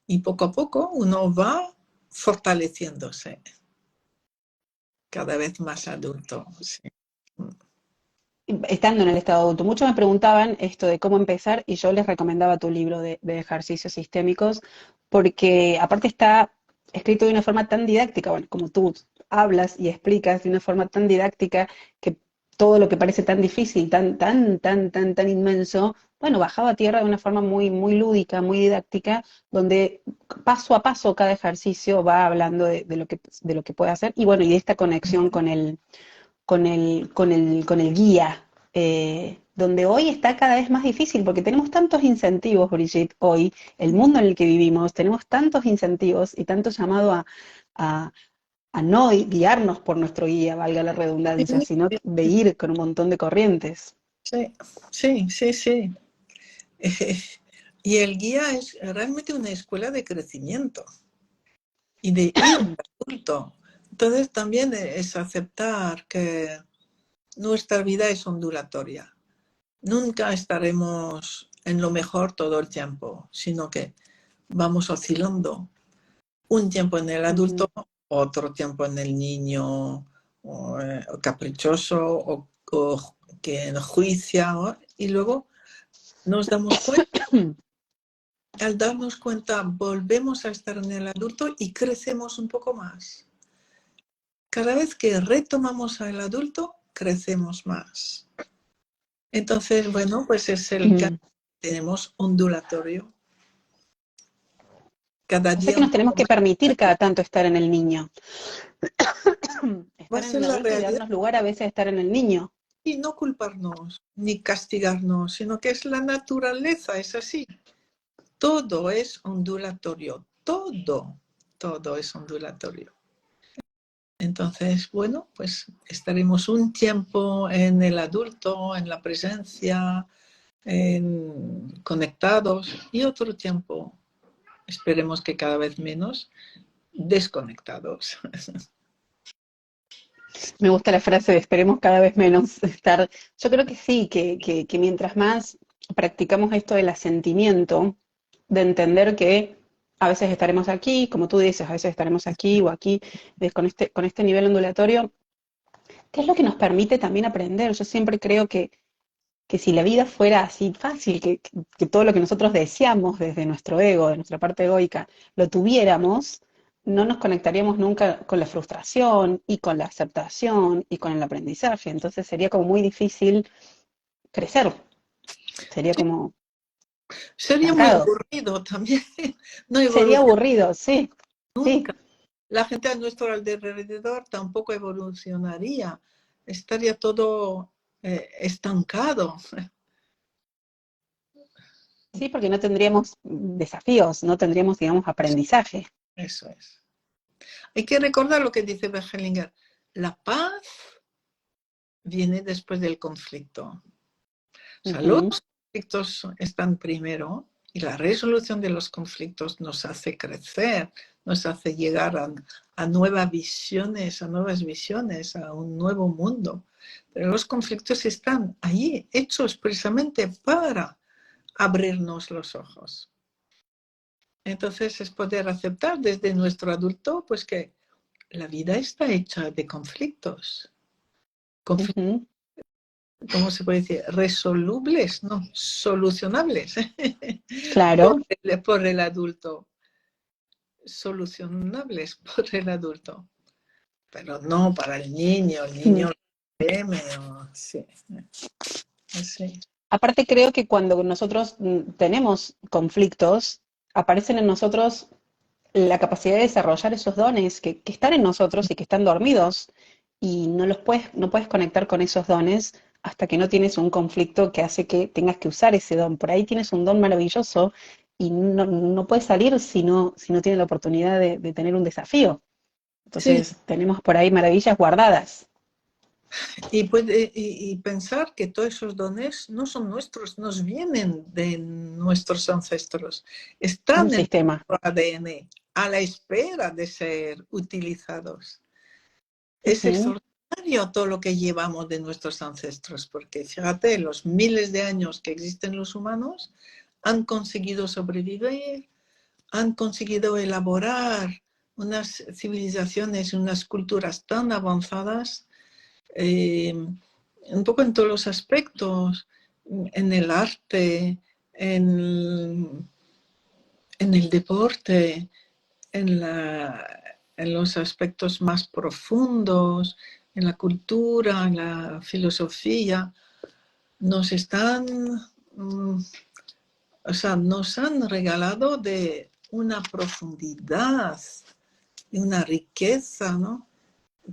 Y poco a poco uno va fortaleciéndose, cada vez más adulto. Sí. Estando en el estado adulto, muchos me preguntaban esto de cómo empezar y yo les recomendaba tu libro de ejercicios sistémicos porque aparte está escrito de una forma tan didáctica, bueno, como tú hablas y explicas de una forma tan didáctica que todo lo que parece tan difícil, tan, tan, tan, tan, tan inmenso, bueno, bajado a tierra de una forma muy, muy lúdica, muy didáctica, donde paso a paso cada ejercicio va hablando de lo que puede hacer, y bueno, y de esta conexión con el guía, donde hoy está cada vez más difícil, porque tenemos tantos incentivos, Brigitte, hoy, el mundo en el que vivimos, tenemos tantos incentivos y tanto llamado a, a no guiarnos por nuestro guía, valga la redundancia, sino de ir con un montón de corrientes. Sí, sí, sí, sí. Y el guía es realmente una escuela de crecimiento y de ir de adulto. Entonces también es aceptar que nuestra vida es ondulatoria. Nunca estaremos en lo mejor todo el tiempo, sino que vamos oscilando. Un tiempo en el adulto, Ujú. otro tiempo en el niño o caprichoso o que enjuicia, ¿no? Y luego nos damos cuenta, al darnos cuenta, volvemos a estar en el adulto y crecemos un poco más. Cada vez que retomamos al adulto, crecemos más. Entonces, bueno, pues es el que Mm. tenemos ondulatorio. Cada O sea día que un nos tenemos poco que más. permitir cada tanto estar en el niño, Va a estar en ser el la adulto y realidad darnos lugar a veces a estar en el niño. y no culparnos ni castigarnos, sino que es la naturaleza, es así. Todo es ondulatorio, todo es ondulatorio. Entonces, bueno, pues estaremos un tiempo en el adulto, en la presencia, conectados y otro tiempo, esperemos que cada vez menos, desconectados. Me gusta la frase de esperemos cada vez menos estar. Yo creo que sí, que mientras más practicamos esto del asentimiento, de entender que a veces estaremos aquí, como tú dices, a veces estaremos aquí o aquí, con este nivel ondulatorio, que es lo que nos permite también aprender. Yo siempre creo que si la vida fuera así fácil, que todo lo que nosotros deseamos desde nuestro ego, de nuestra parte egoica, lo tuviéramos, no nos conectaríamos nunca con la frustración y con la aceptación y con el aprendizaje. Entonces sería como muy difícil crecer, sería Sí, como sería muy estancado. aburrido también, no Sería evolucionar aburrido, sí, nunca. sí, La gente a nuestro alrededor tampoco evolucionaría, estaría todo estancado. sí, porque no tendríamos desafíos, no tendríamos, digamos, aprendizaje. Eso es. Hay que recordar lo que dice Bergelinger. La paz viene después del conflicto. O sea, los Ujú. conflictos están primero y la resolución de los conflictos nos hace crecer, nos hace llegar a nuevas visiones, a un nuevo mundo. Pero los conflictos están allí, hechos precisamente para abrirnos los ojos. Entonces es poder aceptar desde nuestro adulto pues que la vida está hecha de conflictos. Ujú. ¿Cómo se puede decir? Resolubles, no, solucionables Claro. por el adulto, solucionables por el adulto, pero no para el Mm. niño teme, sí, sí. Aparte creo que cuando nosotros tenemos conflictos, aparecen en nosotros la capacidad de desarrollar esos dones que están en nosotros y que están dormidos y no puedes conectar con esos dones hasta que no tienes un conflicto que hace que tengas que usar ese don. Por ahí tienes un don maravilloso y no puedes salir si no tienes la oportunidad de tener un desafío. Sí, Entonces tenemos por ahí maravillas guardadas. y pensar que todos esos dones no son nuestros, nos vienen de nuestros ancestros, Un están en sistema. nuestro ADN a la espera de ser utilizados. Es Ujú. extraordinario todo lo que llevamos de nuestros ancestros, porque fíjate, los miles de años que existen los humanos han conseguido sobrevivir, han conseguido elaborar unas civilizaciones, unas culturas tan avanzadas, eh, un poco en todos los aspectos, en el arte, en, en el deporte, en, en los aspectos más profundos, en la cultura, en la filosofía, nos están mm, o sea, nos han regalado de una profundidad y una riqueza, ¿no?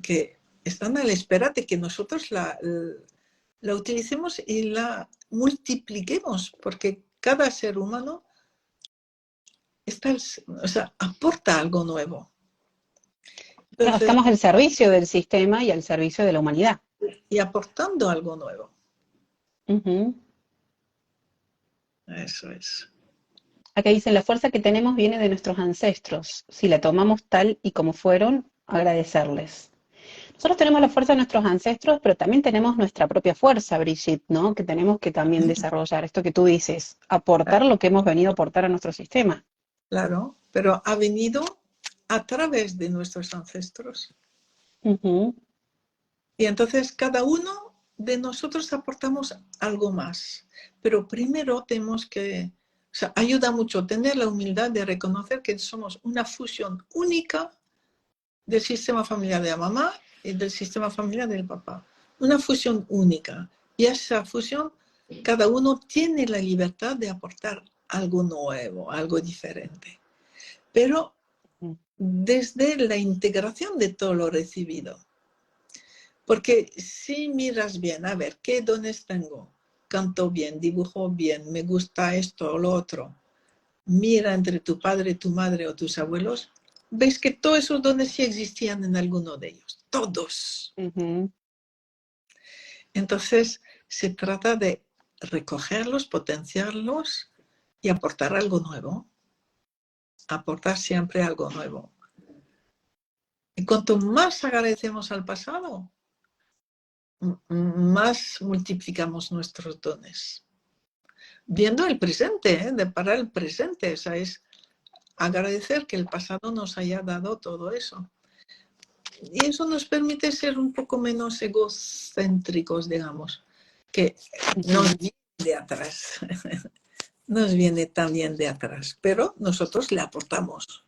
Que están a la espera de que nosotros la utilicemos y la multipliquemos, porque cada ser humano está, o sea, aporta algo nuevo. Claro, Entonces, estamos al servicio del sistema y al servicio de la humanidad. y aportando algo nuevo. Ujú. Eso es. Acá dicen, la fuerza que tenemos viene de nuestros ancestros. Si la tomamos tal y como fueron, agradecerles. Nosotros tenemos la fuerza de nuestros ancestros, pero también tenemos nuestra propia fuerza, Brigitte, ¿no? Que tenemos que también desarrollar. Esto que tú dices, aportar lo que hemos venido a aportar a nuestro sistema. Claro, pero ha venido a través de nuestros ancestros. Ujú. Y entonces cada uno de nosotros aportamos algo más. Pero primero tenemos que, o sea, ayuda mucho tener la humildad de reconocer que somos una fusión única del sistema familiar de la mamá y del sistema familiar del papá. Una fusión única. Y esa fusión, cada uno tiene la libertad de aportar algo nuevo, algo diferente. Pero desde la integración de todo lo recibido. Porque si miras bien, a ver, ¿qué dones tengo? Canto bien, dibujo bien, me gusta esto o lo otro. Mira entre tu padre, tu madre o tus abuelos, ves que todos esos dones sí existían en alguno de ellos. Todos. Ujú. Entonces, se trata de recogerlos, potenciarlos y aportar algo nuevo. Aportar siempre algo nuevo. Y cuanto más agradecemos al pasado, más multiplicamos nuestros dones. Viendo el presente, de parar el presente, o sea, es agradecer que el pasado nos haya dado todo eso. Y eso nos permite ser un poco menos egocéntricos, digamos, que nos viene de atrás, nos viene también de atrás, pero nosotros le aportamos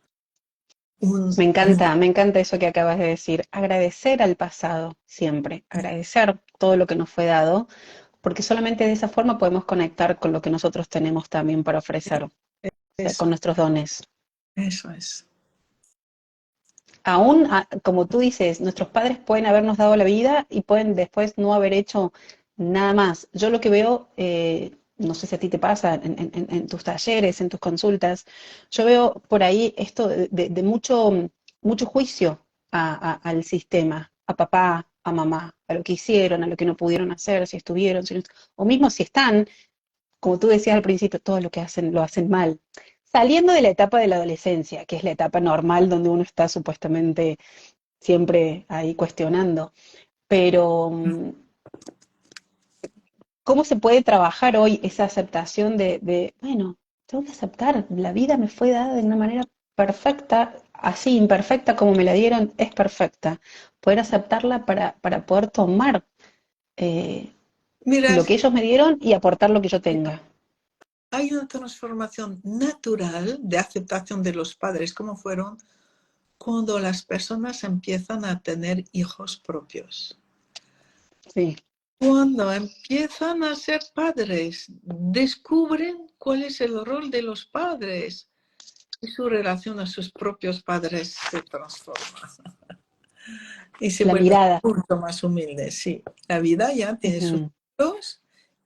un... Me encanta eso que acabas de decir. Agradecer al pasado siempre, agradecer todo lo que nos fue dado, porque solamente de esa forma podemos conectar con lo que nosotros tenemos también para ofrecer, o sea, Eso, con nuestros dones. eso es. Aún, como tú dices, nuestros padres pueden habernos dado la vida y pueden después no haber hecho nada más. Yo lo que veo, no sé si a ti te pasa en tus talleres, en tus consultas, yo veo por ahí esto de mucho juicio al sistema, a papá, a mamá, a lo que hicieron, a lo que no pudieron hacer, si estuvieron, si no, o mismo si están, como tú decías al principio, todo lo que hacen lo hacen mal. Saliendo de la etapa de la adolescencia, que es la etapa normal donde uno está supuestamente siempre ahí cuestionando, pero ¿cómo se puede trabajar hoy esa aceptación bueno, tengo que aceptar, la vida me fue dada de una manera perfecta, así imperfecta como me la dieron, es perfecta. Poder aceptarla para poder tomar eh, Mira, lo que ellos me dieron y aportar lo que yo tenga. hay una transformación natural de aceptación de los padres como fueron cuando las personas empiezan a tener hijos propios. Sí. Cuando empiezan a ser padres, descubren cuál es el rol de los padres y su relación a sus propios padres se transforma y se La vuelve mirada. mucho más humilde. Sí, la vida ya tiene sus Ujú. ciclos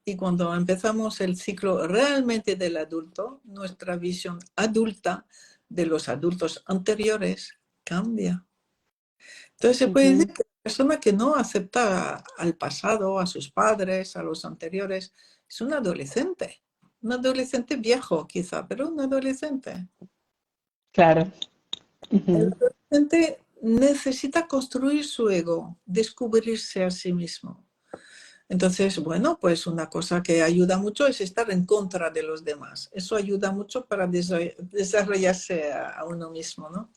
y cuando empezamos el ciclo realmente del adulto, nuestra visión adulta de los adultos anteriores cambia. Entonces se puede decir Ujú. que la persona que no acepta al pasado, a sus padres, a los anteriores, es un adolescente. Un adolescente viejo quizá, pero un adolescente. Claro. El Ujú. adolescente necesita construir su ego, descubrirse a sí mismo. Entonces, bueno, pues una cosa que ayuda mucho es estar en contra de los demás. Eso ayuda mucho para desarrollarse a uno mismo, ¿no?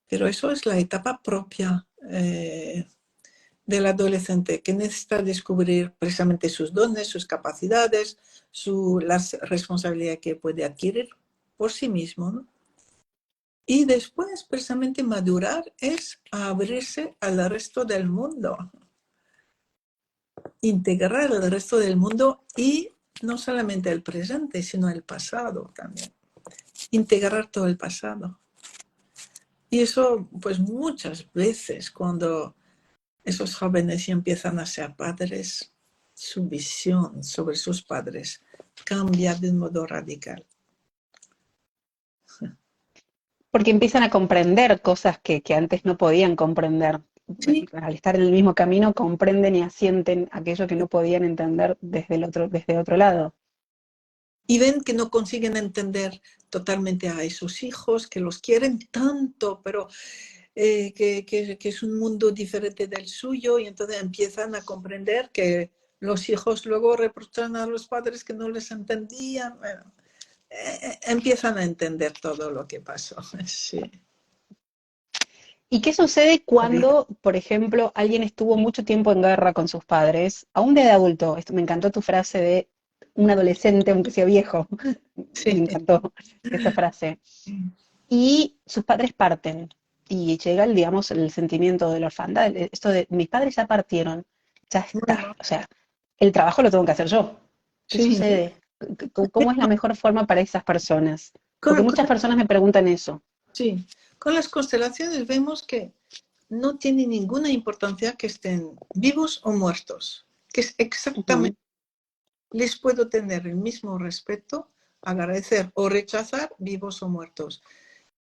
Pero eso es la etapa propia del adolescente que necesita descubrir precisamente sus dones, sus capacidades, las responsabilidades que puede adquirir por sí mismo, ¿no? Y después precisamente madurar es abrirse al resto del mundo, integrar al resto del mundo y no solamente el presente, sino el pasado también. Integrar todo el pasado. Y eso, pues muchas veces cuando esos jóvenes ya empiezan a ser padres, su visión sobre sus padres cambia de un modo radical. Porque empiezan a comprender cosas que antes no podían comprender. Sí, Al estar en el mismo camino, comprenden y asienten aquello que no podían entender desde otro lado. y ven que no consiguen entender totalmente a esos hijos, que los quieren tanto, pero que es un mundo diferente del suyo, y entonces empiezan a comprender que los hijos luego reprochan a los padres que no les entendían. Bueno, empiezan a entender todo lo que pasó. Sí. ¿Y qué sucede cuando, por ejemplo, alguien estuvo mucho tiempo en guerra con sus padres, aún de adulto? Esto, me encantó tu frase de un adolescente, aunque sea viejo. Me Sí. encantó esa frase. Y sus padres parten. Y llega, digamos, el sentimiento de la orfandad, esto de mis padres ya partieron, ya está. Bueno, O sea, el trabajo lo tengo que hacer yo. ¿Qué sí. sucede? ¿Cómo es la mejor forma para esas personas? Porque Con, con, muchas personas me preguntan eso. sí. Con las constelaciones vemos que no tiene ninguna importancia que estén vivos o muertos, que es Ujú, exactamente, les puedo tener el mismo respeto, agradecer o rechazar vivos o muertos.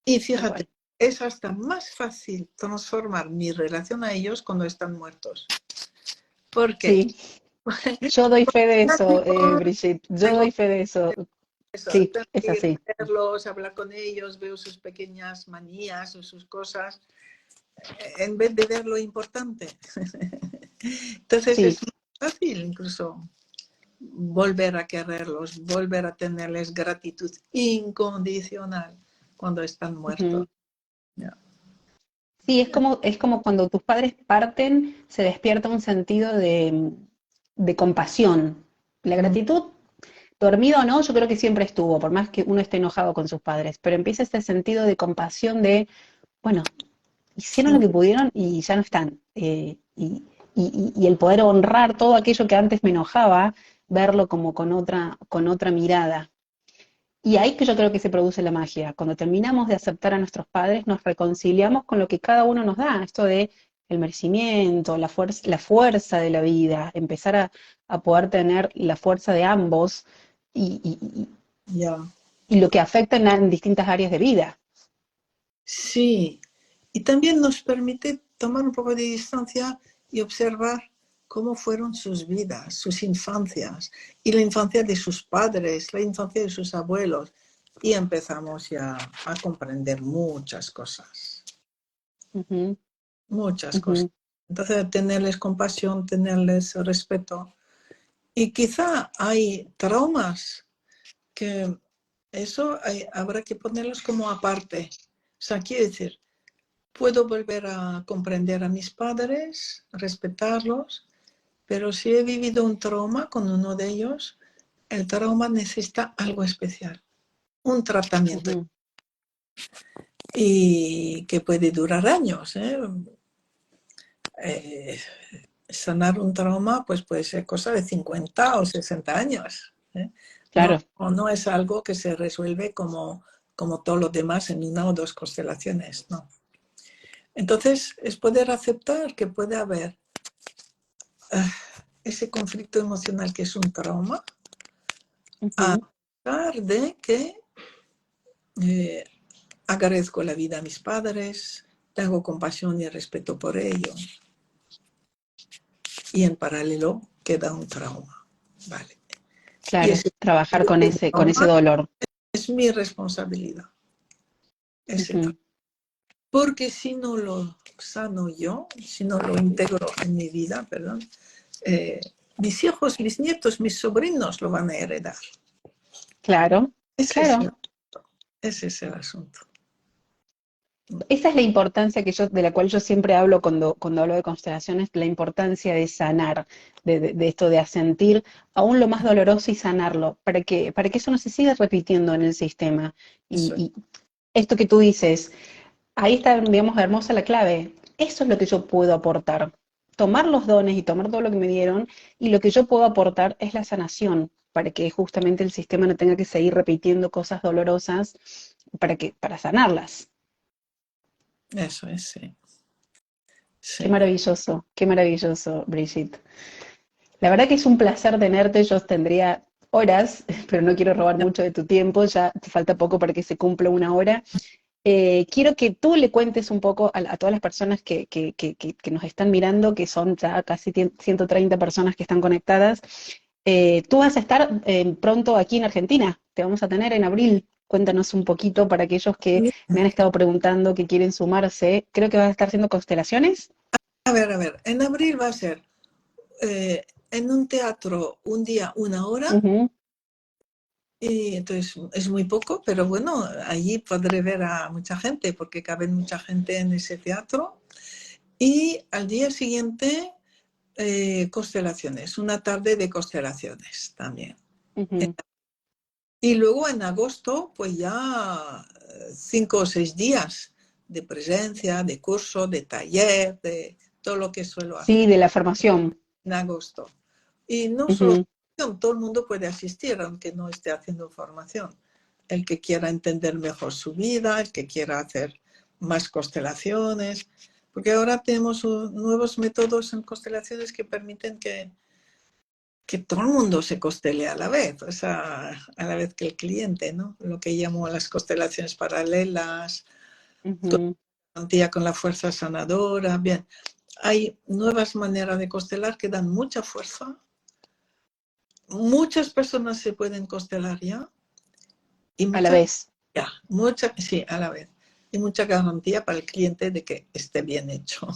Y tal fíjate, cual. es hasta más fácil transformar mi relación a ellos cuando están muertos. ¿Por qué? Sí, yo doy fe de eso, Brigitte. Yo Tengo doy fe de eso. eso, Sí, tengo es que ir así. a verlos, hablar con ellos, veo sus pequeñas manías o sus cosas, en vez de ver lo importante. Entonces Sí. es muy fácil incluso volver a quererlos, volver a tenerles gratitud incondicional cuando están muertos. Ujú. Yeah. Sí, es como cuando tus padres parten, se despierta un sentido de compasión. La Mm, gratitud, dormido o no, yo creo que siempre estuvo, por más que uno esté enojado con sus padres, pero empieza ese sentido de compasión de, bueno, hicieron lo mm, que pudieron y ya no están. Y el poder honrar todo aquello que antes me enojaba, verlo como con otra mirada. Y ahí que yo creo que se produce la magia. Cuando terminamos de aceptar a nuestros padres, nos reconciliamos con lo que cada uno nos da. Esto de el merecimiento, la fuerza de la vida, empezar a poder tener la fuerza de ambos y, yeah. y lo que afecta en distintas áreas de vida. Sí, y también nos permite tomar un poco de distancia y observar cómo fueron sus vidas, sus infancias, y la infancia de sus padres, la infancia de sus abuelos, y empezamos ya a comprender muchas cosas, Ujú, muchas cosas. ujú. Entonces, tenerles compasión, tenerles respeto. Y quizá hay traumas que habrá que ponerlos como aparte. O sea, quiere decir, puedo volver a comprender a mis padres, respetarlos, pero si he vivido un trauma con uno de ellos, el trauma necesita algo especial, un tratamiento Ujú. y que puede durar años. Eh, Sanar un trauma pues puede ser cosa de 50 o 60 años. No, Claro. no es algo que se resuelve como todo lo demás en una o dos constelaciones, no. Entonces, es poder aceptar que puede haber ese conflicto emocional que es un trauma, a Ujú. pesar de que eh, agradezco la vida a mis padres, tengo compasión y respeto por ellos, y en paralelo queda un trauma, ¿vale? Y Claro, ese trabajar con ese trauma dolor. es mi responsabilidad, ese Ujú. trauma. Porque si no lo sano yo, si no lo integro en mi vida, perdón, eh, mis hijos, mis nietos, mis sobrinos lo van a heredar. Claro, Ese es claro. el, ese es el asunto. Esa es la importancia de la cual yo siempre hablo cuando hablo de constelaciones, la importancia de sanar, de esto de asentir aún lo más doloroso y sanarlo, para que eso no se siga repitiendo en el sistema. Eso es. Y esto que tú dices, ahí está, digamos, hermosa la clave. Eso es lo que yo puedo aportar. Tomar los dones y tomar todo lo que me dieron, y lo que yo puedo aportar es la sanación. para que justamente el sistema no tenga que seguir repitiendo cosas dolorosas para sanarlas. Eso es, sí. Sí. Qué maravilloso, Brigitte. La verdad que es un placer tenerte, yo tendría horas, pero no quiero robar mucho de tu tiempo, ya te falta poco para que se cumpla una hora. Quiero que tú le cuentes un poco a todas las personas que nos están mirando, que son ya casi 130 personas que están conectadas. Tú vas a estar pronto aquí en Argentina, te vamos a tener en abril. Cuéntanos un poquito para aquellos que me han estado preguntando, que quieren sumarse. Creo que vas a estar haciendo constelaciones. A ver, en abril va a ser en un teatro un día, una hora, Ujú. y entonces es muy poco, pero bueno, allí podré ver a mucha gente, porque cabe mucha gente en ese teatro. Y al día siguiente, constelaciones, una tarde de constelaciones también. Ujú. Y luego en agosto, pues ya 5 o 6 días de presencia, de curso, de taller, de todo lo que suelo Sí, hacer de la formación. en agosto. Y no solo Ujú. formación, todo el mundo puede asistir, aunque no esté haciendo formación. El que quiera entender mejor su vida, el que quiera hacer más constelaciones, porque ahora tenemos nuevos métodos en constelaciones que permiten que todo el mundo se constele a la vez, o sea, a la vez que el cliente, ¿no? Lo que llamo las constelaciones paralelas, Ujú. un día con la fuerza sanadora, bien. Hay nuevas maneras de constelar que dan mucha fuerza. Muchas personas se pueden constelar ya y A la mucha, vez, ya, mucha, sí, a la vez. Y mucha garantía para el cliente de que esté bien hecho.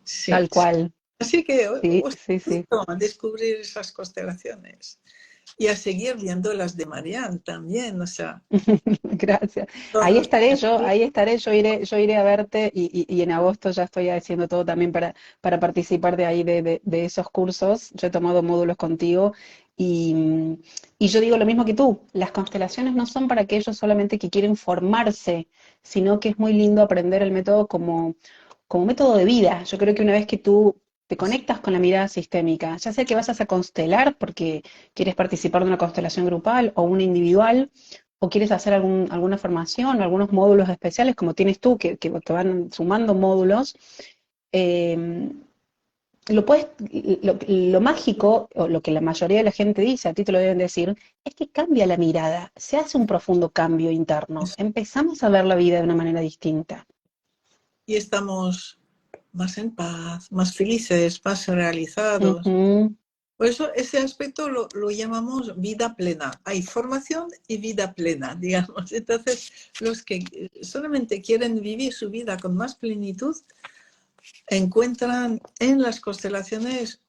Sí, tal sí. cual. Así que Sí, os sí, sí. invito a descubrir esas constelaciones y a seguir viendo las de Marianne también, o sea, Gracias. todos Ahí estaré, yo iré a verte y en agosto ya estoy haciendo todo también para participar de ahí de esos cursos. Yo he tomado módulos contigo y yo digo lo mismo que tú, las constelaciones no son para aquellos solamente que quieren formarse, sino que es muy lindo aprender el método como método de vida. Yo creo que una vez que tú te conectas con la mirada sistémica, ya sea que vas a constelar porque quieres participar de una constelación grupal o una individual, o quieres hacer alguna formación, algunos módulos especiales como tienes tú, que van sumando módulos, eh, lo, puedes, lo mágico, o lo que la mayoría de la gente dice, a ti te lo deben decir, es que cambia la mirada, se hace un profundo cambio interno, empezamos a ver la vida de una manera distinta. y estamos más en paz, más felices, más realizados. Ujú. Por eso ese aspecto lo llamamos vida plena. Hay formación y vida plena, digamos. Entonces, los que solamente quieren vivir su vida con más plenitud, encuentran en las constelaciones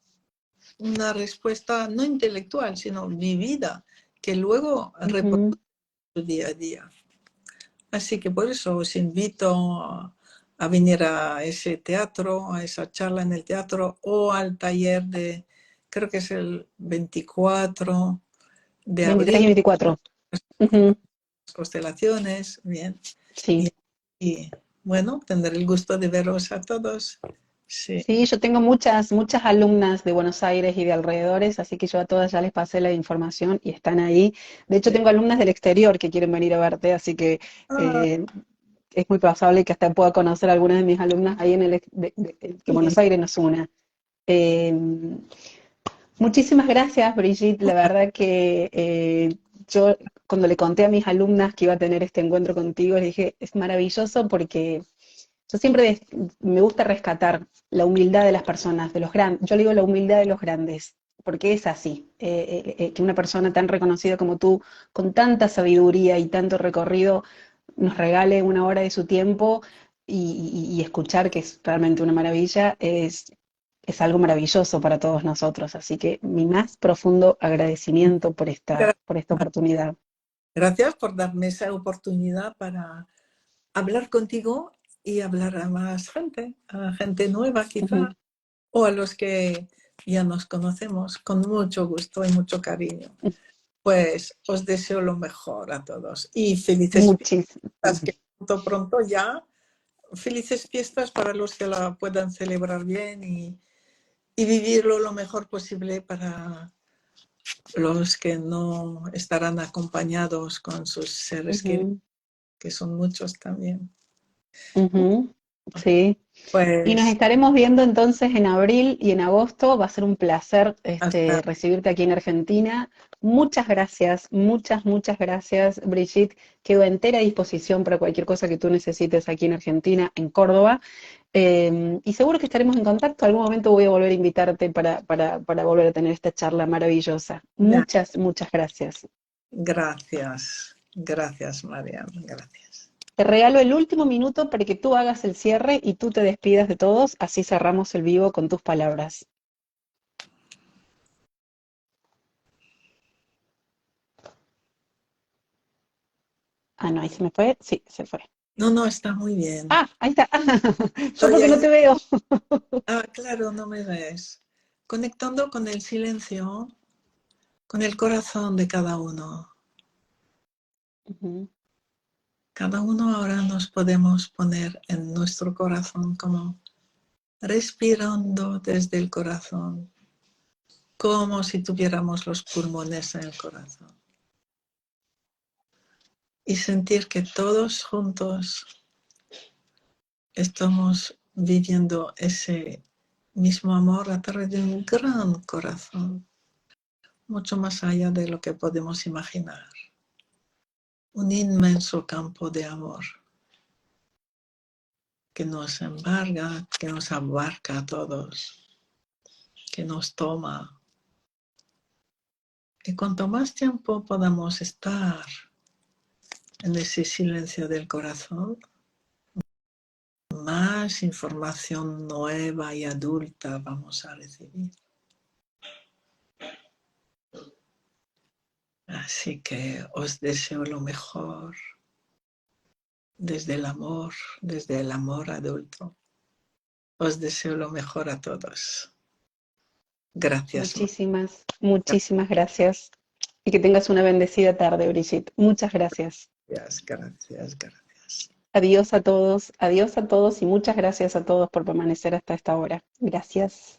una respuesta no intelectual, sino vivida, que luego Ujú. reproduce su día a día. Así que por eso os invito a venir a ese teatro, a esa charla en el teatro o al taller de, creo que es el 24 de 23 y abril, 24. Ujú. las constelaciones, bien. Sí. Y, y, bueno, tendré el gusto de veros a todos. Sí. Sí, yo tengo muchas alumnas de Buenos Aires y de alrededores, así que yo a todas ya les pasé la información y están ahí. De hecho, tengo alumnas del exterior que quieren venir a verte, así que Ah, eh, es muy probable que hasta pueda conocer a algunas de mis alumnas ahí en que sí. Buenos Aires nos una. Eh, Muchísimas gracias, Brigitte. La verdad que yo cuando le conté a mis alumnas que iba a tener este encuentro contigo, les dije, es maravilloso porque yo siempre me gusta rescatar la humildad de las personas, de los grandes. Yo le digo la humildad de los grandes, porque es así, que una persona tan reconocida como tú, con tanta sabiduría y tanto recorrido, nos regale una hora de su tiempo y escuchar, que es realmente una maravilla, es algo maravilloso para todos nosotros. Así que mi más profundo agradecimiento por esta oportunidad. Gracias por darme esa oportunidad para hablar contigo y hablar a gente nueva quizá, Ujú. o a los que ya nos conocemos con mucho gusto y mucho cariño. Pues os deseo lo mejor a todos y felices Muchísimo. fiestas, que pronto ya, felices fiestas para los que la puedan celebrar bien y vivirlo lo mejor posible los que no estarán acompañados con sus seres queridos, Ujú, que son muchos también. ujú, sí. Y nos Pues estaremos viendo entonces en abril y en agosto. Va a ser un placer hasta recibirte aquí en Argentina. Muchas gracias, muchas gracias, Brigitte. Quedo a entera disposición para cualquier cosa que tú necesites aquí en Argentina, en Córdoba. Y seguro que estaremos en contacto. Algún momento voy a volver a invitarte para volver a tener esta charla maravillosa. ya, Muchas gracias. gracias, gracias, Mariana, gracias. Te regalo el último minuto para que tú hagas el cierre y tú te despidas de todos. Así cerramos el vivo con tus palabras. Ah, no, ahí se me fue. Sí, se fue. No, no, está muy bien. Ah, ahí está. Yo Estoy porque no te ahí. veo. Ah, claro, no me ves. Conectando con el silencio, con el corazón de cada uno. Ujú, Cada uno ahora nos podemos poner en nuestro corazón como respirando desde el corazón, como si tuviéramos los pulmones en el corazón. Y sentir que todos juntos estamos viviendo ese mismo amor a través de un gran corazón, mucho más allá de lo que podemos imaginar. Un inmenso campo de amor que nos embarga, que nos abarca a todos, que nos toma. Y cuanto más tiempo podamos estar en ese silencio del corazón, más información nueva y adulta vamos a recibir. Así que os deseo lo mejor desde el amor adulto. Os deseo lo mejor a todos. Gracias. Muchísimas gracias. Y que tengas una bendecida tarde, Brigitte. Muchas gracias. Gracias. Adiós a todos y muchas gracias a todos por permanecer hasta esta hora. Gracias.